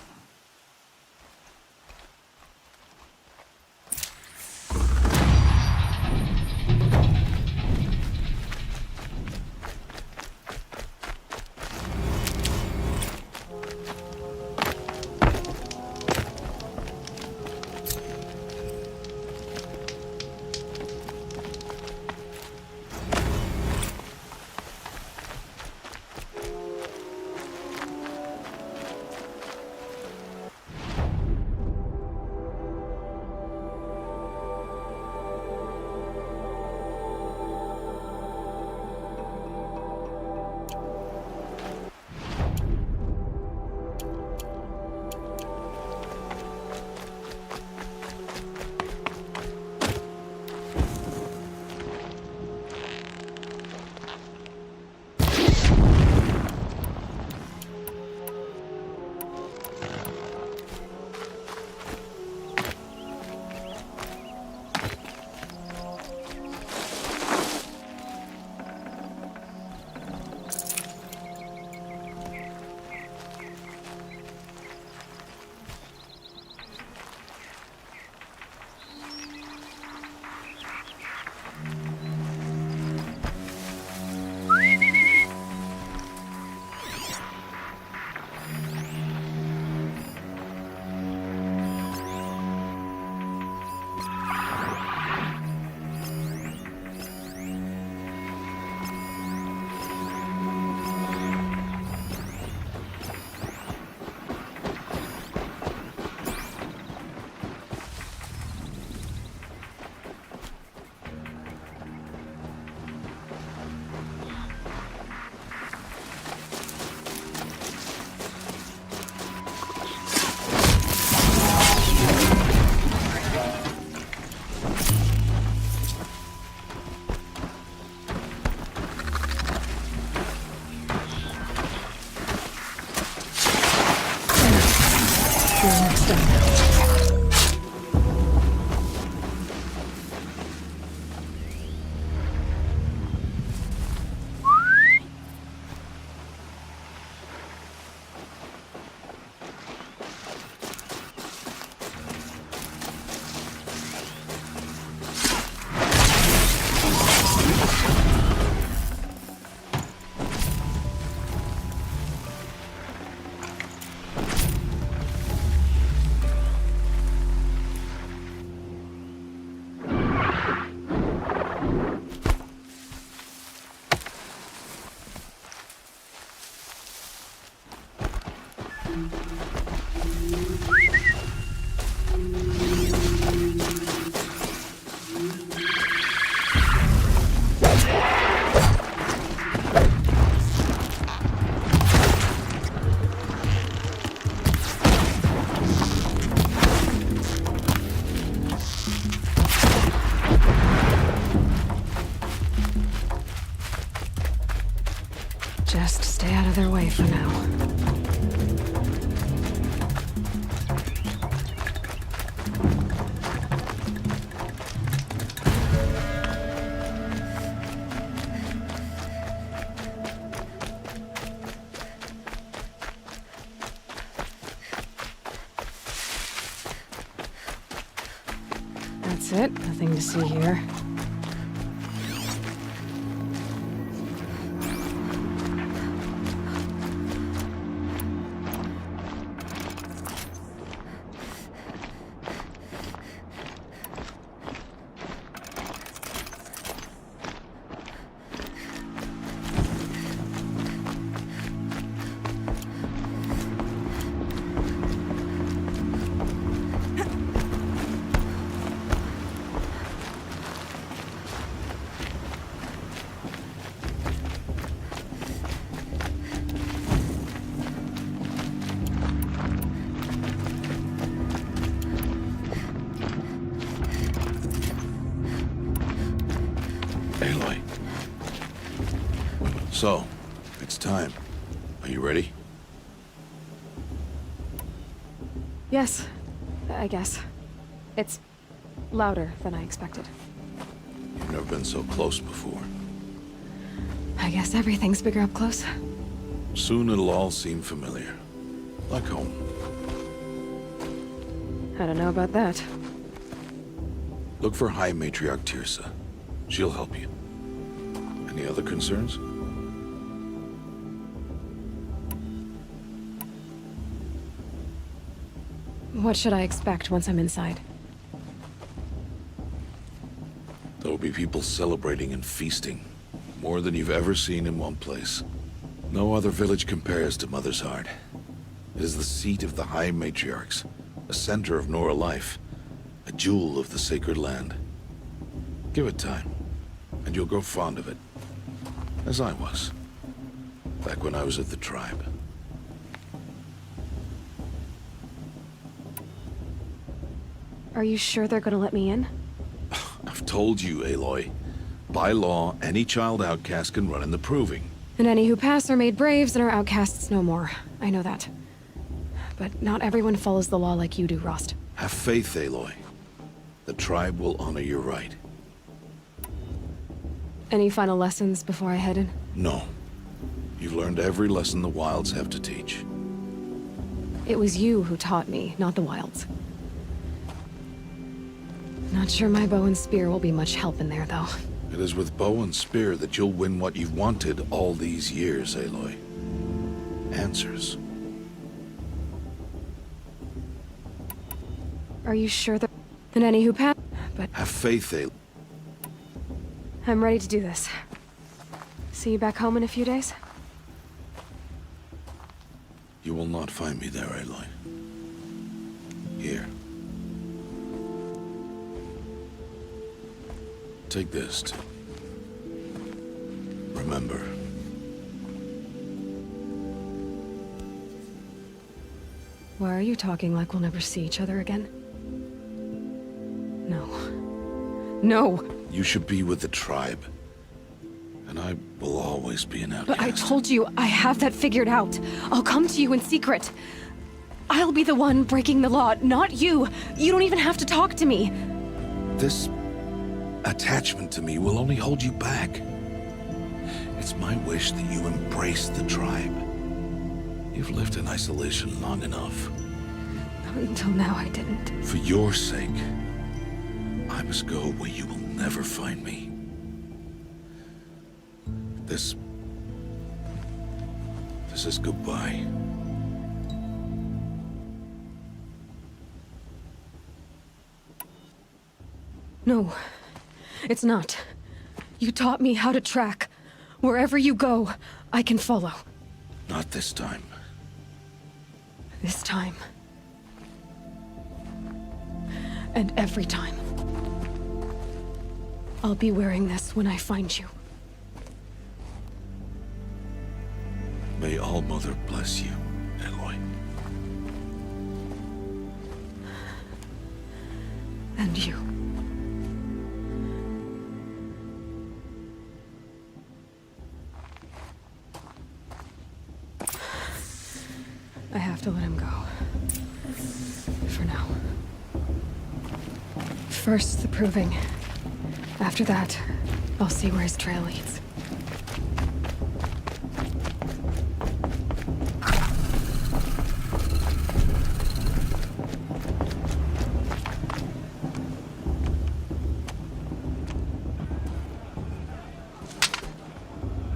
Just stay out of their way for now. That's it. Nothing to see here. So, it's time. Are you ready? Yes, I guess. It's louder than I expected. You've never been so close before. I guess everything's bigger up close. Soon it'll all seem familiar. Like home. I don't know about that. Look for High Matriarch Tirsa. She'll help you. Any other concerns? What should I expect once I'm inside? There'll be people celebrating and feasting. More than you've ever seen in one place. No other village compares to Mother's Heart. It is the seat of the High Matriarchs, a center of Nora life, a jewel of the sacred land. Give it time, and you'll grow fond of it. As I was, back when I was at the tribe. Are you sure they're gonna let me in? I've told you, Aloy. By law, any child outcast can run in the Proving. And any who pass are made braves and are outcasts no more. I know that. But not everyone follows the law like you do, Rost. Have faith, Aloy. The tribe will honor your right. Any final lessons before I head in? No. You've learned every lesson the Wilds have to teach. It was you who taught me, not the Wilds. Not sure my bow and spear will be much help in there, though. It is with bow and spear that you'll win what you've wanted all these years, Aloy. Answers. Are you sure that... And any who pass... But... Have faith, Aloy. I'm ready to do this. See you back home in a few days? You will not find me there, Aloy. Here. Take this to... remember. Why are you talking like we'll never see each other again? No. No! You should be with the tribe. And I will always be an outcast. But I told you, I have that figured out. I'll come to you in secret. I'll be the one breaking the law, not you. You don't even have to talk to me. This attachment to me will only hold you back. It's my wish that you embrace the tribe. You've lived in isolation long enough. Until now, I didn't. For your sake, I must go where you will never find me. This is goodbye. No, it's not. You taught me how to track. Wherever you go, I can follow. Not this time. This time. And every time. I'll be wearing this when I find you. May All-Mother bless you, Aloy. And you. I have to let him go. For now. First, the Proving. After that, I'll see where his trail leads.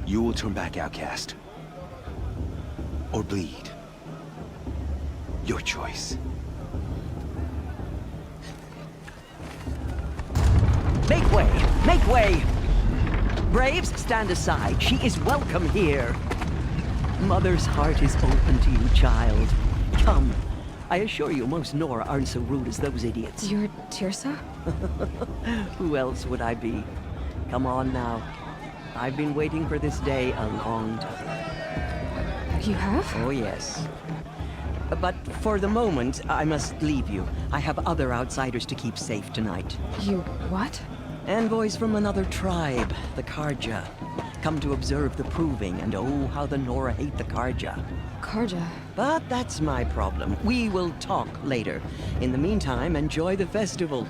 You will turn back outcast. Or bleed. Your choice. Make way! Make way! Braves, stand aside. She is welcome here. Mother's heart is open to you, child. Come. I assure you, most Nora aren't so rude as those idiots. You're Tirsa? Who else would I be? Come on now. I've been waiting for this day a long time. You have? Oh, yes. But for the moment, I must leave you. I have other outsiders to keep safe tonight. You what? Envoys from another tribe, the Karja. come to observe the proving, and oh, how the Nora hate the Karja. Karja? But that's my problem. We will talk later. In the meantime, enjoy the festival.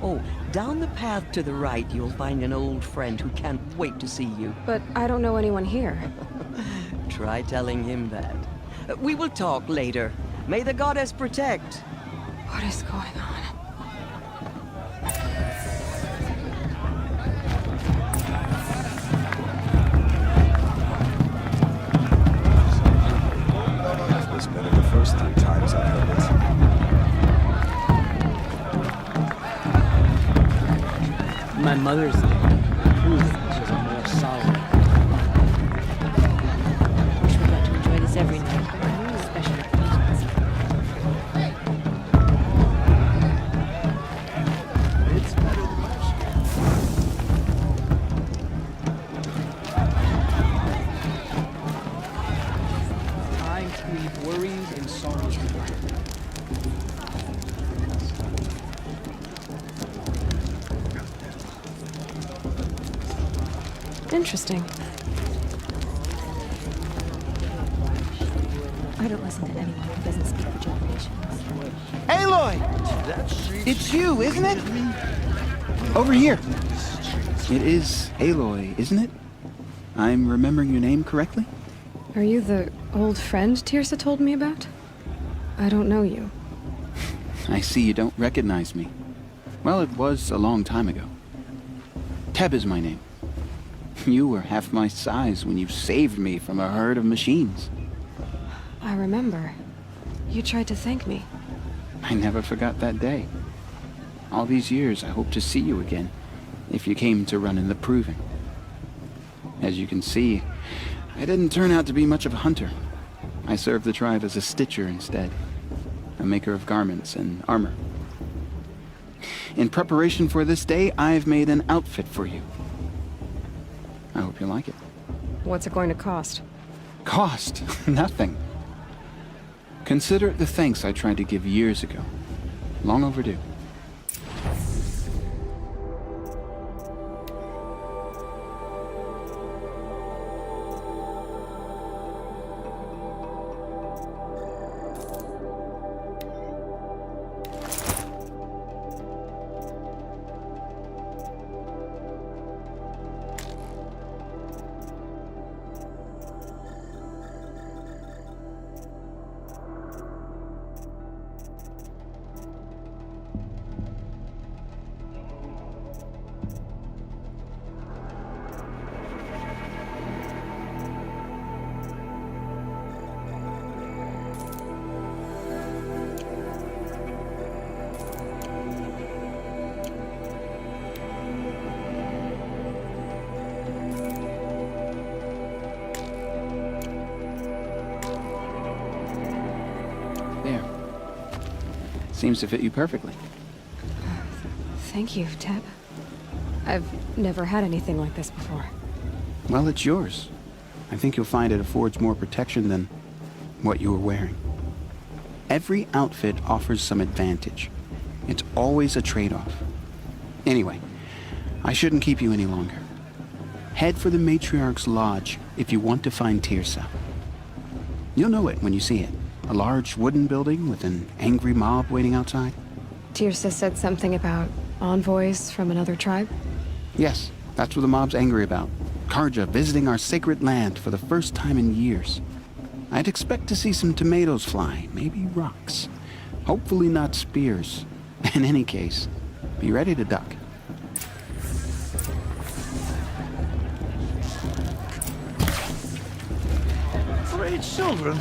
Oh, down the path to the right, you'll find an old friend who can't wait to see you. But I don't know anyone here. Try telling him that. We will talk later. May the goddess protect. What is going on? It's better the first 3 times I've heard it. My mother's she's a more solid. Wish we got to enjoy this every night, especially occasions. It's better than most. Time to leave worries and sorrows behind. Interesting. I don't listen to anyone who doesn't speak for generations. Aloy! It's you, isn't it? Over here. It is Aloy, isn't it? I'm remembering your name correctly? Are you the old friend Tirsa told me about? I don't know you. I see you don't recognize me. Well, it was a long time ago. Teb is my name. You were half my size when you saved me from a herd of machines. I remember. You tried to thank me. I never forgot that day. All these years, I hope to see you again, if you came to run in the Proving. As you can see, I didn't turn out to be much of a hunter. I served the tribe as a stitcher instead, a maker of garments and armor. In preparation for this day, I've made an outfit for you. I hope you like it. What's it going to cost? Cost? Nothing. Consider it the thanks I tried to give years ago. Long overdue. There. Seems to fit you perfectly. Thank you, Teb. I've never had anything like this before. Well, it's yours. I think you'll find it affords more protection than what you were wearing. Every outfit offers some advantage. It's always a trade-off. Anyway, I shouldn't keep you any longer. Head for the Matriarch's Lodge if you want to find Tirsa. You'll know it when you see it. A large wooden building with an angry mob waiting outside. Tirsa said something about envoys from another tribe? Yes, that's what the mob's angry about. Karja visiting our sacred land for the first time in years. I'd expect to see some tomatoes fly, maybe rocks. Hopefully not spears. In any case, be ready to duck. 3 children?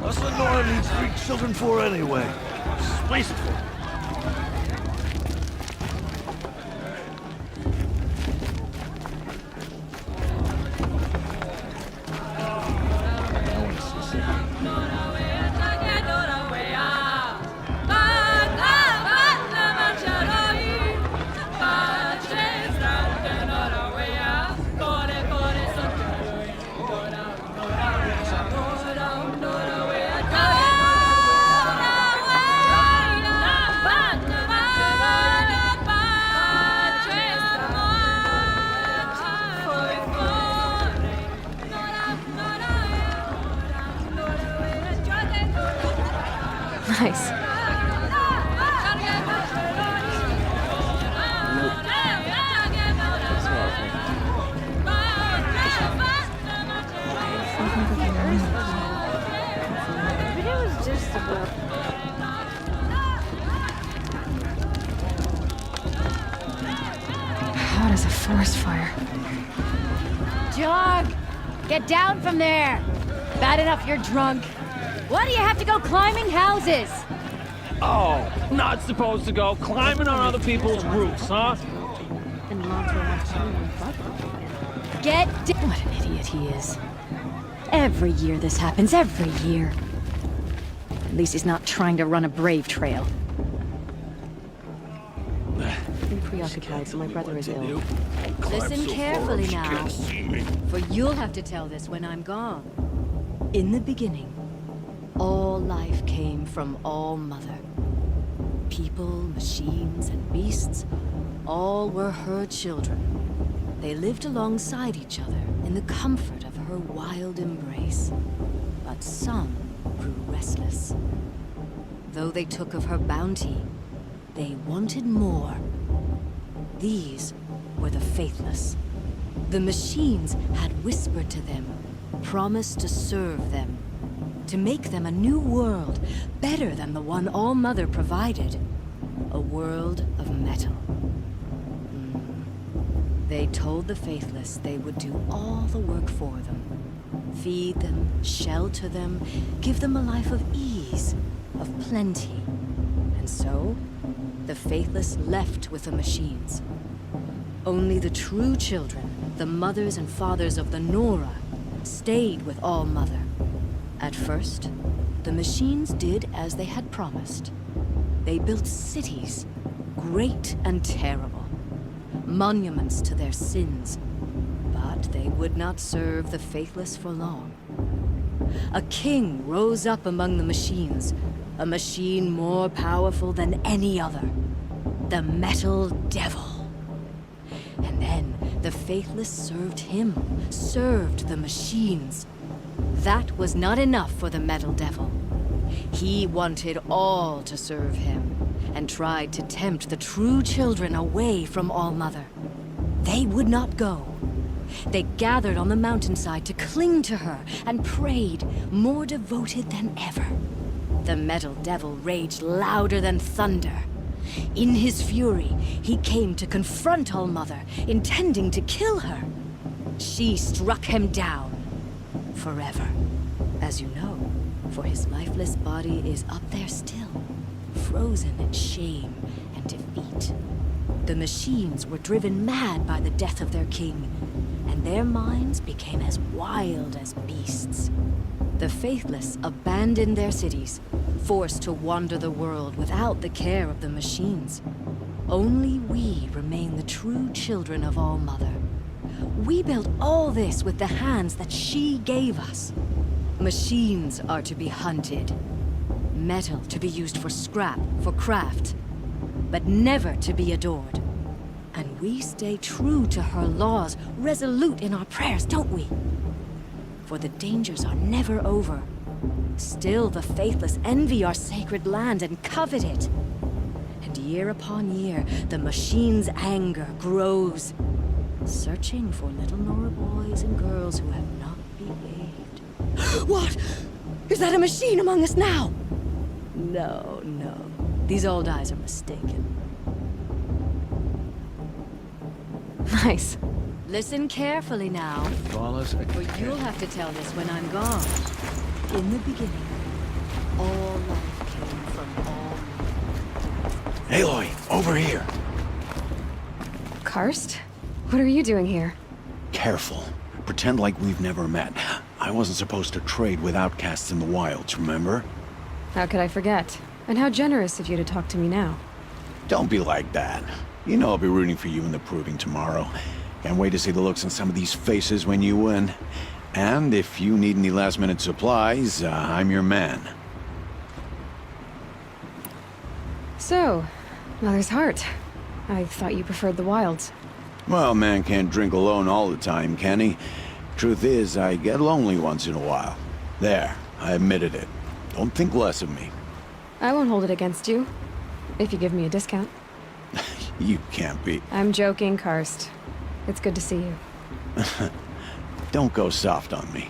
What's the Nora needs 3 children for anyway? It's wasteful. has a forest fire. Jog! Get down from there! Bad enough you're drunk. Why do you have to go climbing houses? Oh, not supposed to go climbing on other people's roofs, huh? Get down! What an idiot he is. Every year this happens, every year. At least he's not trying to run a brave trail. I'm preoccupied, so my brother is ill. Listen carefully now, for you'll have to tell this when I'm gone. In the beginning, all life came from All Mother. People, machines, and beasts, all were her children. They lived alongside each other in the comfort of her wild embrace. But some grew restless. Though they took of her bounty, they wanted more. These were the faithless. The machines had whispered to them, promised to serve them, to make them a new world, better than the one All Mother provided. A world of metal. They told the faithless they would do all the work for them. Feed them, shelter them, give them a life of ease, of plenty. And so, the faithless left with the machines. Only the true children, the mothers and fathers of the Nora, stayed with All Mother. At first, the machines did as they had promised. They built cities, great and terrible, monuments to their sins. But they would not serve the faithless for long. A king rose up among the machines, a machine more powerful than any other, the Metal Devil. And then the faithless served him, served the machines. That was not enough for the Metal Devil. He wanted all to serve him, and tried to tempt the true children away from All Mother. They would not go. They gathered on the mountainside to cling to her and prayed, more devoted than ever. The Metal Devil raged louder than thunder. In his fury, he came to confront All Mother, intending to kill her. She struck him down. Forever. As you know, for his lifeless body is up there still, frozen in shame and defeat. The machines were driven mad by the death of their king, and their minds became as wild as beasts. The faithless abandoned their cities, forced to wander the world without the care of the machines. Only we remain the true children of All Mother. We built all this with the hands that she gave us. Machines are to be hunted. Metal to be used for scrap, for craft. But never to be adored. And we stay true to her laws, resolute in our prayers, don't we? For the dangers are never over. Still the faithless envy our sacred land and covet it. And year upon year, the machine's anger grows, searching for little Nora boys and girls who have not behaved. What? Is that a machine among us now? No, no. These old eyes are mistaken. Nice. Listen carefully now, for you'll have to tell this when I'm gone. In the beginning, all life came from all... Aloy, over here. Karst? What are you doing here? Careful. Pretend like we've never met. I wasn't supposed to trade with outcasts in the wilds, remember? How could I forget? And how generous of you to talk to me now. Don't be like that. You know I'll be rooting for you in the proving tomorrow. Can't wait to see the looks on some of these faces when you win. And if you need any last-minute supplies, I'm your man. So, Mother's Heart. I thought you preferred the wilds. Well, man can't drink alone all the time, can he? Truth is, I get lonely once in a while. There, I admitted it. Don't think less of me. I won't hold it against you, if you give me a discount. You can't be. I'm joking, Karst. It's good to see you. Don't go soft on me.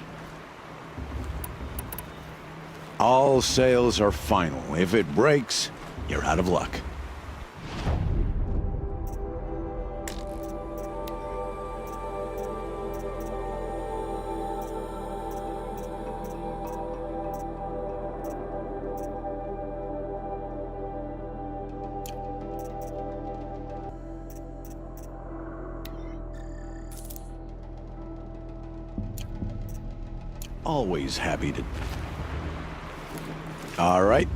All sales are final. If it breaks, you're out of luck. Always happy to... All right.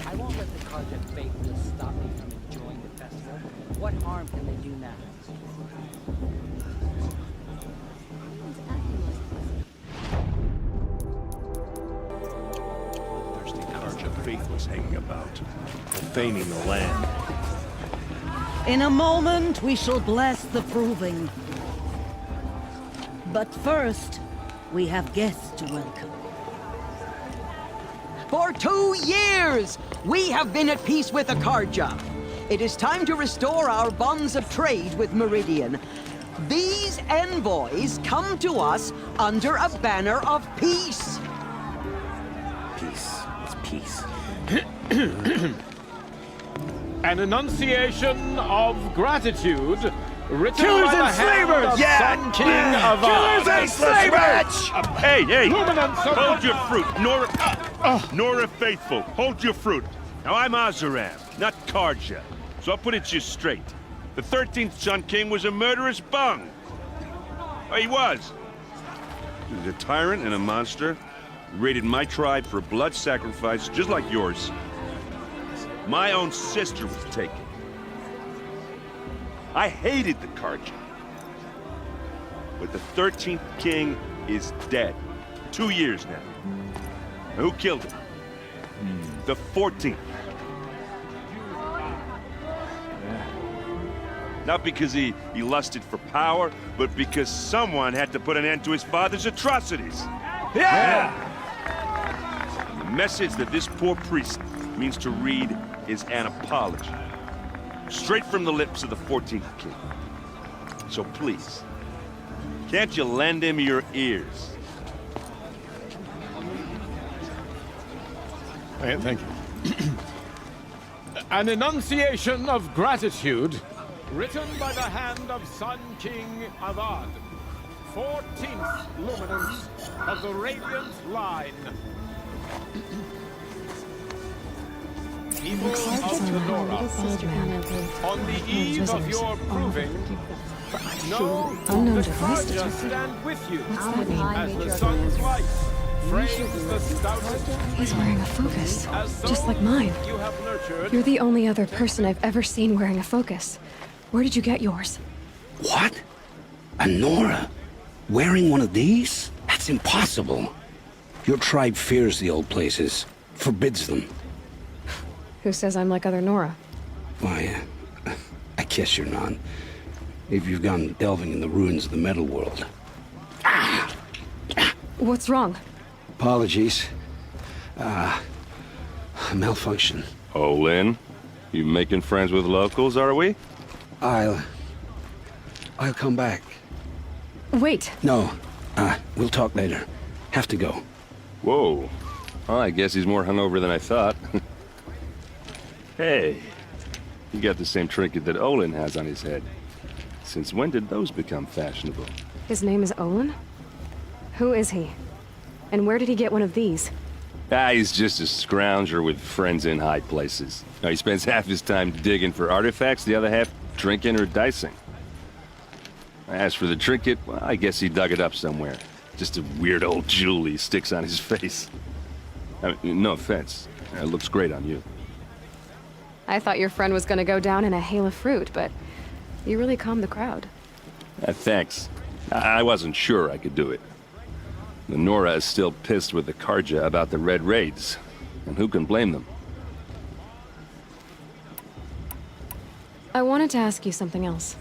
I won't let the Carja faithless stop me from enjoying the festival. What harm can they do now? Thirsty Carja faithless hanging about, profaning the land. In a moment, we shall bless the proving. But first, we have guests to welcome. For 2 years, we have been at peace with the Carja. It is time to restore our bonds of trade with Meridian. These envoys come to us under a banner of peace. Peace. It's peace. An enunciation of gratitude written Killers by the and hand slavers! of Yeah! Sun King Avad. Killers and slavers! Hey, hey! Luminance of Hold the- your fruit, Nora Faithful. Hold your fruit. Now, I'm Oseram, not Carja, so I'll put it just straight. The 13th Sun King was a murderous bung. Oh, he was. He was a tyrant and a monster. He raided my tribe for blood sacrifice, just like yours. My own sister was taken. I hated the Carja. But the 13th king is dead. 2 years now. Now, who killed him? The 14th. Not because he lusted for power, but because someone had to put an end to his father's atrocities. Yeah! The message that this poor priest means to read is an apology. Straight from the lips of the 14th king. So please, can't you lend him your ears? Thank you. An enunciation of gratitude written by the hand of Sun King Avad, 14th luminance of the Radiant Line. People of Nora, on the eve of your proving, know Unknown the device Carja detected. stand with you What's that mean? as the sun's light frames the stoutest. He's wearing a focus, As just those like mine. You have nurtured. You're the only other person I've ever seen wearing a focus. Where did you get yours? What? A Nora? Wearing one of these? That's impossible. Your tribe fears the old places, forbids them. Who says I'm like other Nora? Why, I guess you're not. If you've gone delving in the ruins of the metal world. What's wrong? Apologies. A malfunction. Oh, Lynn, you making friends with locals, are we? I'll come back. Wait. No, we'll talk later. Have to go. Whoa. Well, I guess he's more hungover than I thought. Hey, you got the same trinket that Olin has on his head. Since when did those become fashionable? His name is Olin? Who is he? And where did he get one of these? He's just a scrounger with friends in high places. Now, he spends half his time digging for artifacts, the other half drinking or dicing. As for the trinket, well, I guess he dug it up somewhere. Just a weird old jewel he sticks on his face. I mean, no offense. It looks great on you. I thought your friend was gonna go down in a hail of fruit, but you really calmed the crowd. Thanks. I wasn't sure I could do it. The Nora is still pissed with the Carja about the Red Raids, and who can blame them? I wanted to ask you something else.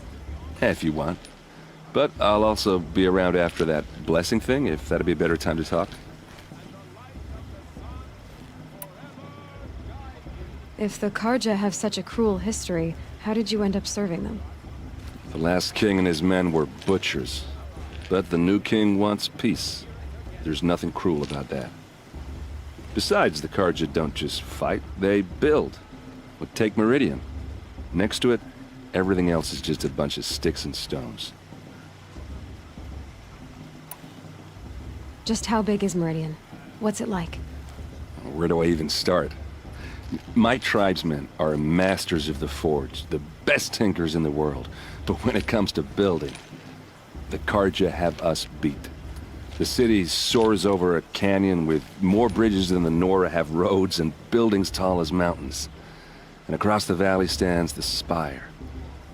If you want. But I'll also be around after that blessing thing, if that'd be a better time to talk. If the Carja have such a cruel history, how did you end up serving them? The last king and his men were butchers. But the new king wants peace. There's nothing cruel about that. Besides, the Carja don't just fight, they build. But take Meridian. Next to it, everything else is just a bunch of sticks and stones. Just how big is Meridian? What's it like? Where do I even start? My tribesmen are masters of the forge, the best tinkers in the world. But when it comes to building, the Carja have us beat. The city soars over a canyon with more bridges than the Nora have roads and buildings tall as mountains. And across the valley stands the spire,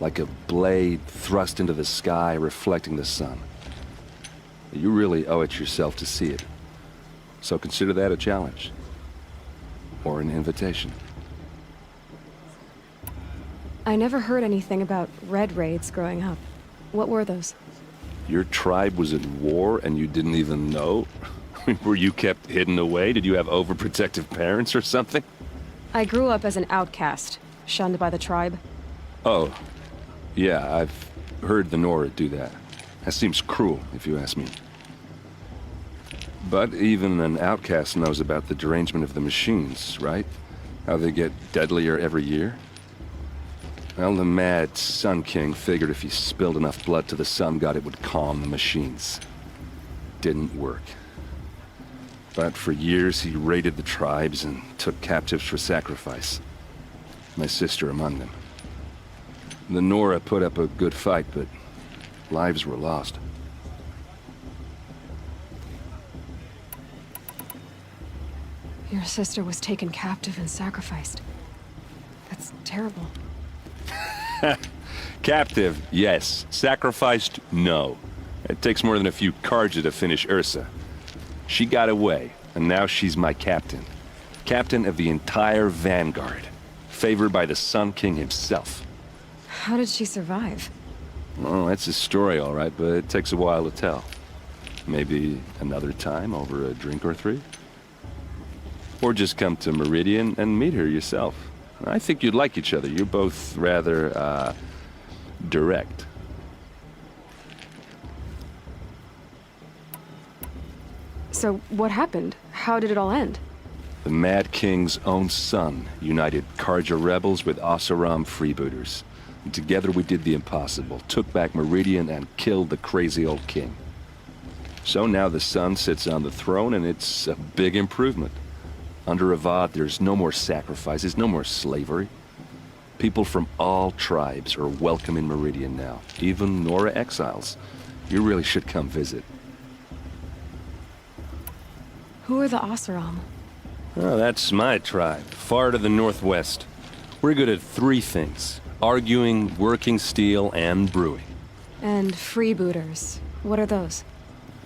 like a blade thrust into the sky reflecting the sun. You really owe it yourself to see it. So consider that a challenge. Or an invitation. I never heard anything about Red Raids growing up. What were those? Your tribe was at war and you didn't even know? Were you kept hidden away? Did you have overprotective parents or something? I grew up as an outcast, shunned by the tribe. Oh, yeah, I've heard the Nora do that. That seems cruel, if you ask me. But even an outcast knows about the derangement of the machines, right? How they get deadlier every year? Well, the mad Sun King figured if he spilled enough blood to the Sun God, it would calm the machines. Didn't work. But for years, he raided the tribes and took captives for sacrifice. My sister among them. The Nora put up a good fight, but lives were lost. Your sister was taken captive and sacrificed. That's terrible. Captive, yes. Sacrificed, no. It takes more than a few Carja to finish Ursa. She got away, and now she's my captain. Captain of the entire Vanguard. Favored by the Sun King himself. How did she survive? Oh, that's a story, all right, but it takes a while to tell. Maybe another time over a drink or three? Or just come to Meridian and meet her yourself. I think you'd like each other. You're both rather, direct. So, what happened? How did it all end? The Mad King's own son united Carja rebels with Oseram freebooters. And together we did the impossible, took back Meridian and killed the crazy old king. So now the son sits on the throne and it's a big improvement. Under Avad, there's no more sacrifices, no more slavery. People from all tribes are welcome in Meridian now, even Nora exiles. You really should come visit. Who are the Oseram? Oh, that's my tribe, far to the northwest. We're good at three things: arguing, working steel, and brewing. And freebooters. What are those?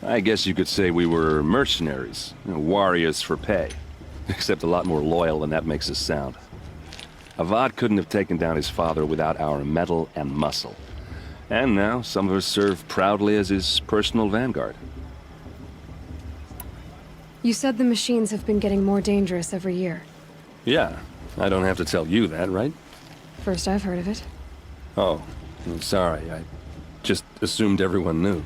I guess you could say we were mercenaries, warriors for pay. Except a lot more loyal than that makes us sound. Avad couldn't have taken down his father without our metal and muscle. And now, some of us serve proudly as his personal vanguard. You said the machines have been getting more dangerous every year. Yeah, I don't have to tell you that, right? First I've heard of it. Oh, I'm sorry. I just assumed everyone knew.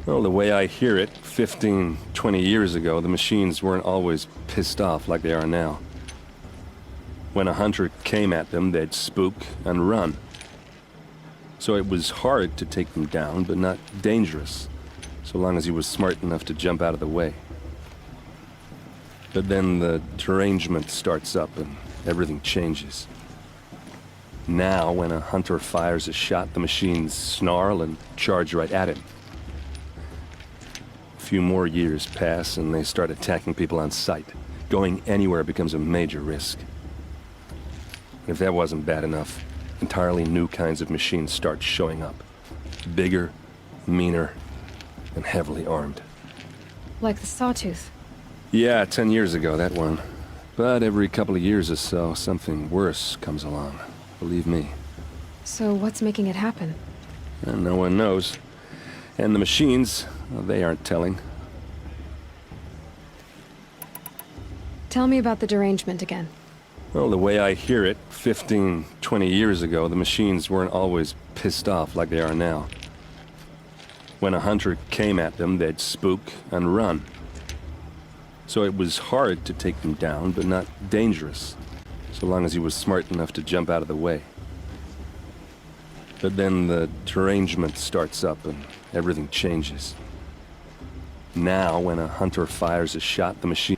Well, the way I hear it, 15, 20 years ago, the machines weren't always pissed off like they are now. When a hunter came at them, they'd spook and run. So it was hard to take them down, but not dangerous, so long as he was smart enough to jump out of the way. But then the derangement starts up and everything changes. Now, when a hunter fires a shot, the machines snarl and charge right at him. A few more years pass and they start attacking people on sight. Going anywhere becomes a major risk. If that wasn't bad enough, entirely new kinds of machines start showing up. Bigger, meaner, and heavily armed. Like the Sawtooth. Yeah, 10 years ago, that one. But every couple of years or so, something worse comes along. Believe me. So what's making it happen? And no one knows. And the machines, well, they aren't telling. Tell me about the derangement again. Well, the way I hear it, 15, 20 years ago, the machines weren't always pissed off like they are now. When a hunter came at them, they'd spook and run. So it was hard to take them down, but not dangerous, so long as he was smart enough to jump out of the way. But then the derangement starts up and everything changes. Now, when a hunter fires a shot, the machine,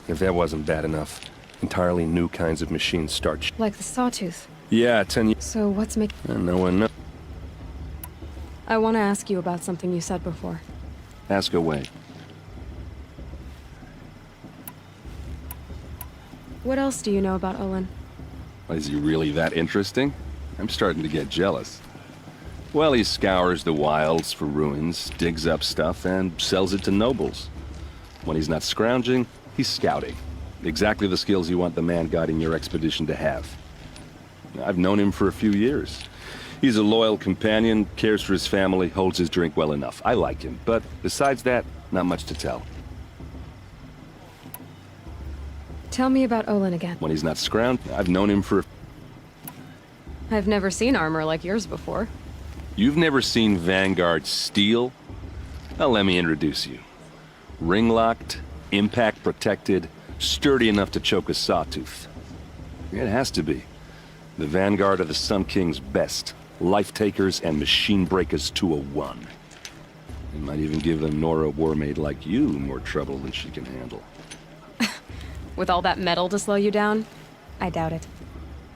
if that wasn't bad enough, entirely new kinds of machines start. Like the Sawtooth. Yeah, 10 years. So what's making... And no one knows. I want to ask you about something you said before. Ask away. What else do you know about Olin? Is he really that interesting? I'm starting to get jealous. Well, he scours the wilds for ruins, digs up stuff, and sells it to nobles. When he's not scrounging, he's scouting. Exactly the skills you want the man guiding your expedition to have. I've known him for a few years. He's a loyal companion, cares for his family, holds his drink well enough. I like him, but besides that, not much to tell. Tell me about Olin again. When he's not scrounging, I've known him for... I've never seen armor like yours before. You've never seen Vanguard steel? Well, let me introduce you. Ring-locked, impact-protected, sturdy enough to choke a sawtooth. It has to be. The Vanguard are the Sun King's best. Life-takers and machine breakers to a one. It might even give a Nora Warmaid like you more trouble than she can handle. With all that metal to slow you down? I doubt it.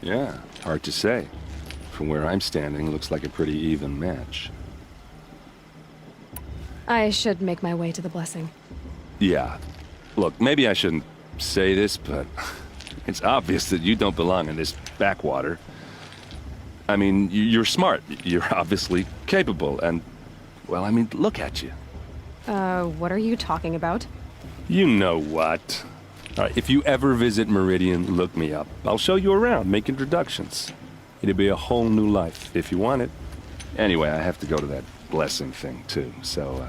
Yeah, hard to say. From where I'm standing, looks like a pretty even match. I should make my way to the blessing. Yeah. Look, maybe I shouldn't say this, but it's obvious that you don't belong in this backwater. I mean, you're smart. You're obviously capable, and, well, I mean, look at you. What are you talking about? You know what. All right, if you ever visit Meridian, look me up. I'll show you around, make introductions. It'll be a whole new life, if you want it. Anyway, I have to go to that blessing thing, too, so,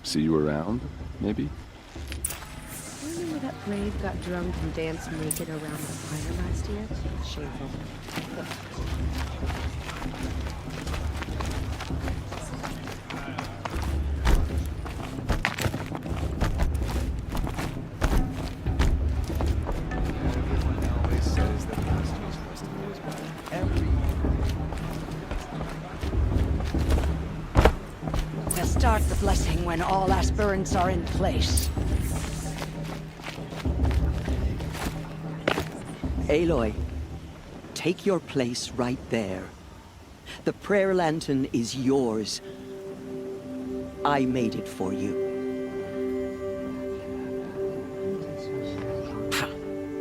see you around, maybe? Remember that brave got drunk and danced naked around the fire last year? Shameful. Start the blessing when all aspirants are in place. Aloy, take your place right there. The prayer lantern is yours. I made it for you.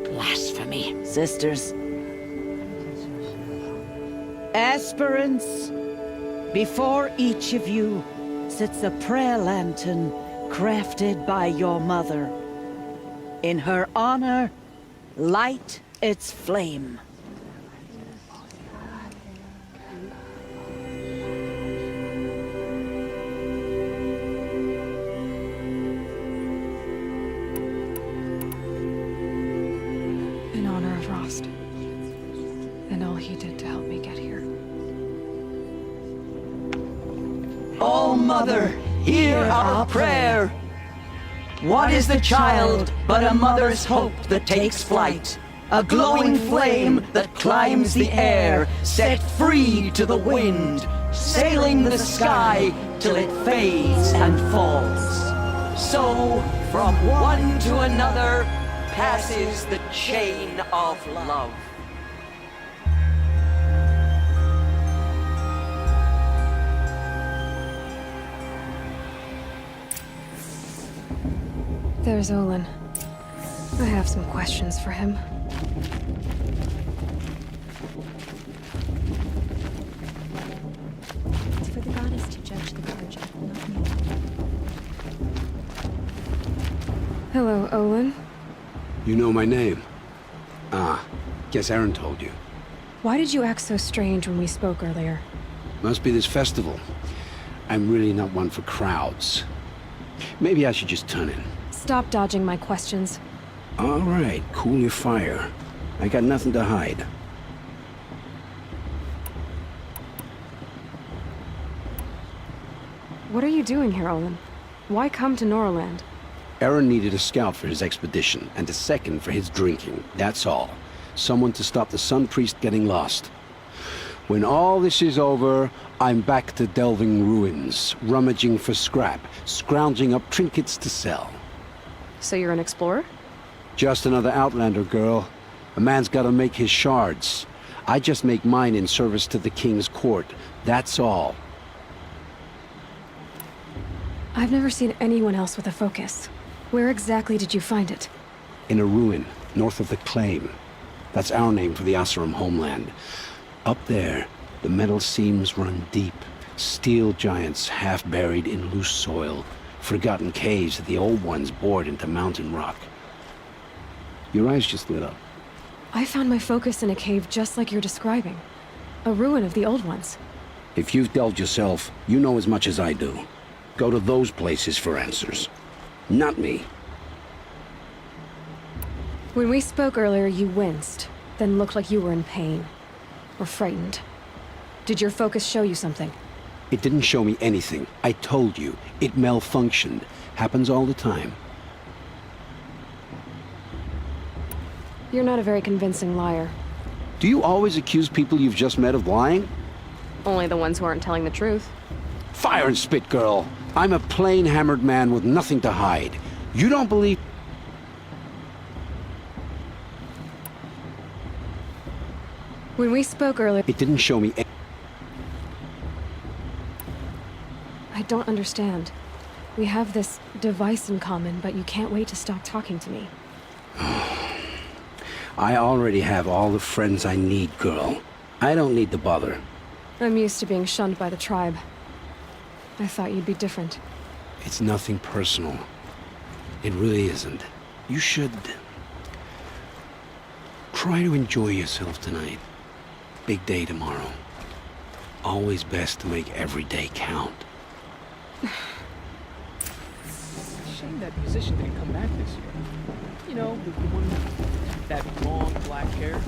Blasphemy. Sisters. Aspirants, before each of you sits a prayer lantern crafted by your mother. In her honor, light its flame. In honor of Rost. And all he did to help me get here. Oh, Mother, hear our prayer. What is the child but a mother's hope that takes flight? A glowing flame that climbs the air, set free to the wind, sailing the sky till it fades and falls. So, from one to another, passes the chain of love. There's Olin. I have some questions for him. It's for the goddess to judge the Guardian, not me. Hello, Olin. You know my name? Ah, guess Aaron told you. Why did you act so strange when we spoke earlier? Must be this festival. I'm really not one for crowds. Maybe I should just turn in. Stop dodging my questions. All right, cool your fire. I got nothing to hide. What are you doing here, Olin? Why come to Norland? Aaron needed a scout for his expedition, and a second for his drinking. That's all. Someone to stop the Sun Priest getting lost. When all this is over, I'm back to delving ruins, rummaging for scrap, scrounging up trinkets to sell. So you're an explorer? Just another Outlander, girl. A man's gotta make his shards. I just make mine in service to the King's court. That's all. I've never seen anyone else with a focus. Where exactly did you find it? In a ruin, north of the Claim. That's our name for the Oseram homeland. Up there, the metal seams run deep. Steel giants half buried in loose soil. Forgotten caves that the old ones bored into mountain rock. Your eyes just lit up. I found my focus in a cave just like you're describing. A ruin of the old ones. If you've delved yourself, you know as much as I do. Go to those places for answers. Not me. When we spoke earlier, you winced, then looked like you were in pain. Or frightened. Did your focus show you something? It didn't show me anything. I told you. It malfunctioned. Happens all the time. You're not a very convincing liar. Do you always accuse people you've just met of lying? Only the ones who aren't telling the truth. Fire and spit, girl. I'm a plain hammered man with nothing to hide. You don't believe... When we spoke earlier... It didn't show me... I don't understand. We have this device in common, but you can't wait to stop talking to me. I already have all the friends I need, girl. I don't need to bother. I'm used to being shunned by the tribe. I thought you'd be different. It's nothing personal. It really isn't. You should... try to enjoy yourself tonight. Big day tomorrow. Always best to make every day count. Shame that musician didn't come back this year. You know, the one with that long black hair.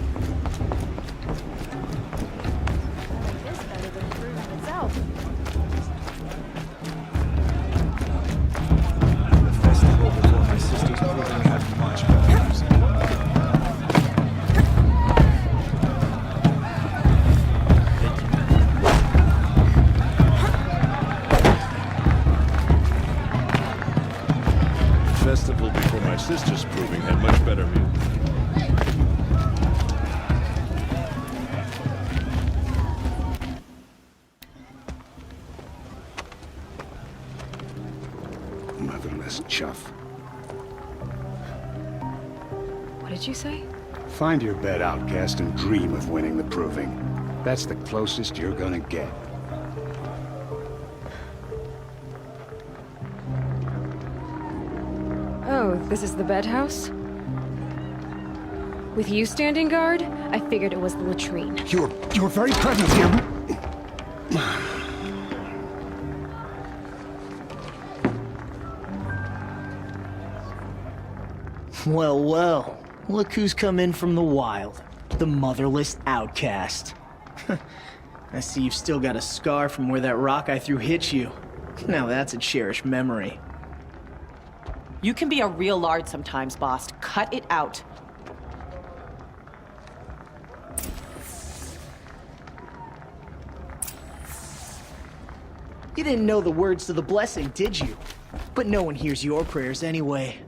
This better than proving itself. The festival before my sister's proving had much better music. The festival before my sister's proving had much better music. Motherless chuff. What did you say? Find your bed, outcast, and dream of winning the proving. That's the closest you're gonna get. Oh, this is the bedhouse? With you standing guard, I figured it was the latrine. You're very pregnant here. Well, well. Look who's come in from the wild. The motherless outcast. I see you've still got a scar from where that rock I threw hit you. Now that's a cherished memory. You can be a real lard sometimes, boss. Cut it out. You didn't know the words to the blessing, did you? But no one hears your prayers anyway.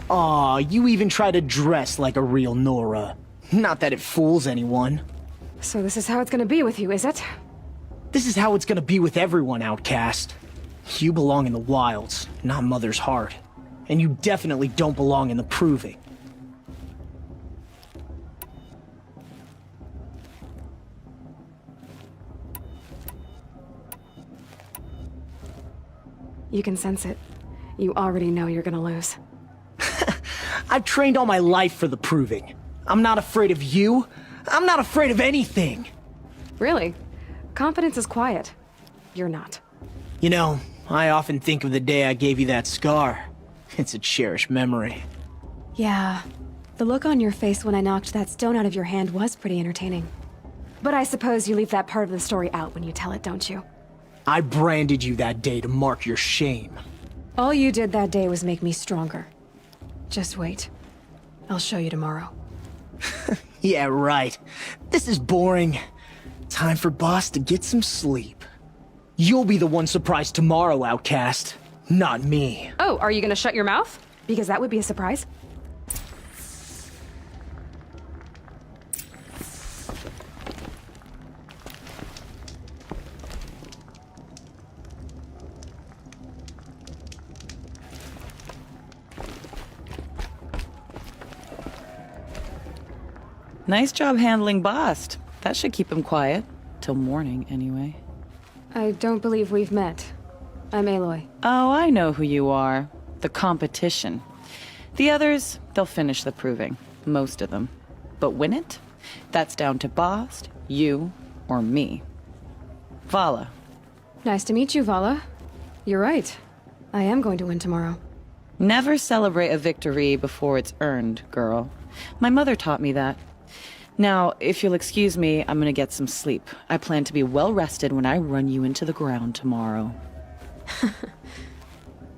Aw, you even try to dress like a real Nora. Not that it fools anyone. So this is how it's gonna be with you, is it? This is how it's gonna be with everyone, outcast. You belong in the wilds, not Mother's heart. And you definitely don't belong in the proving. You can sense it. You already know you're gonna lose. I've trained all my life for the proving. I'm not afraid of you. I'm not afraid of anything. Really? Confidence is quiet. You're not. You know, I often think of the day I gave you that scar. It's a cherished memory. Yeah. The look on your face when I knocked that stone out of your hand was pretty entertaining. But I suppose you leave that part of the story out when you tell it, don't you? I branded you that day to mark your shame. All you did that day was make me stronger. Just wait. I'll show you tomorrow. Yeah, right. This is boring. Time for Boss to get some sleep. You'll be the one surprised tomorrow, Outcast. Not me. Oh, are you gonna shut your mouth? Because that would be a surprise. Nice job handling Bast. That should keep him quiet. Till morning, anyway. I don't believe we've met. I'm Aloy. Oh, I know who you are. The competition. The others, they'll finish the proving. Most of them. But win it? That's down to Bast, you, or me. Vala. Nice to meet you, Vala. You're right. I am going to win tomorrow. Never celebrate a victory before it's earned, girl. My mother taught me that. Now, if you'll excuse me, I'm gonna get some sleep. I plan to be well rested when I run you into the ground tomorrow.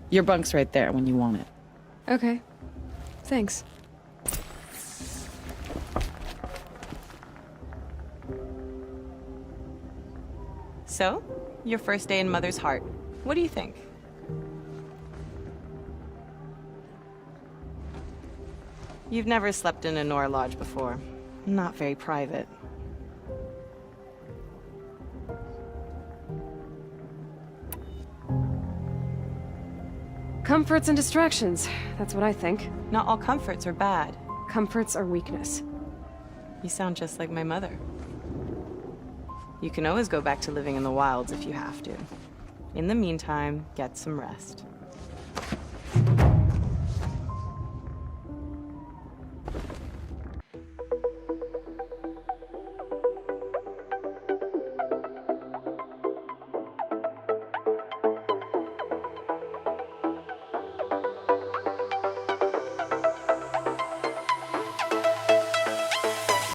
Your bunk's right there when you want it. Okay. Thanks. So, your first day in Mother's Heart. What do you think? You've never slept in a Nora Lodge before. Not very private. Comforts and distractions. That's what I think. Not all comforts are bad. Comforts are weakness. You sound just like my mother. You can always go back to living in the wilds if you have to. In the meantime, get some rest.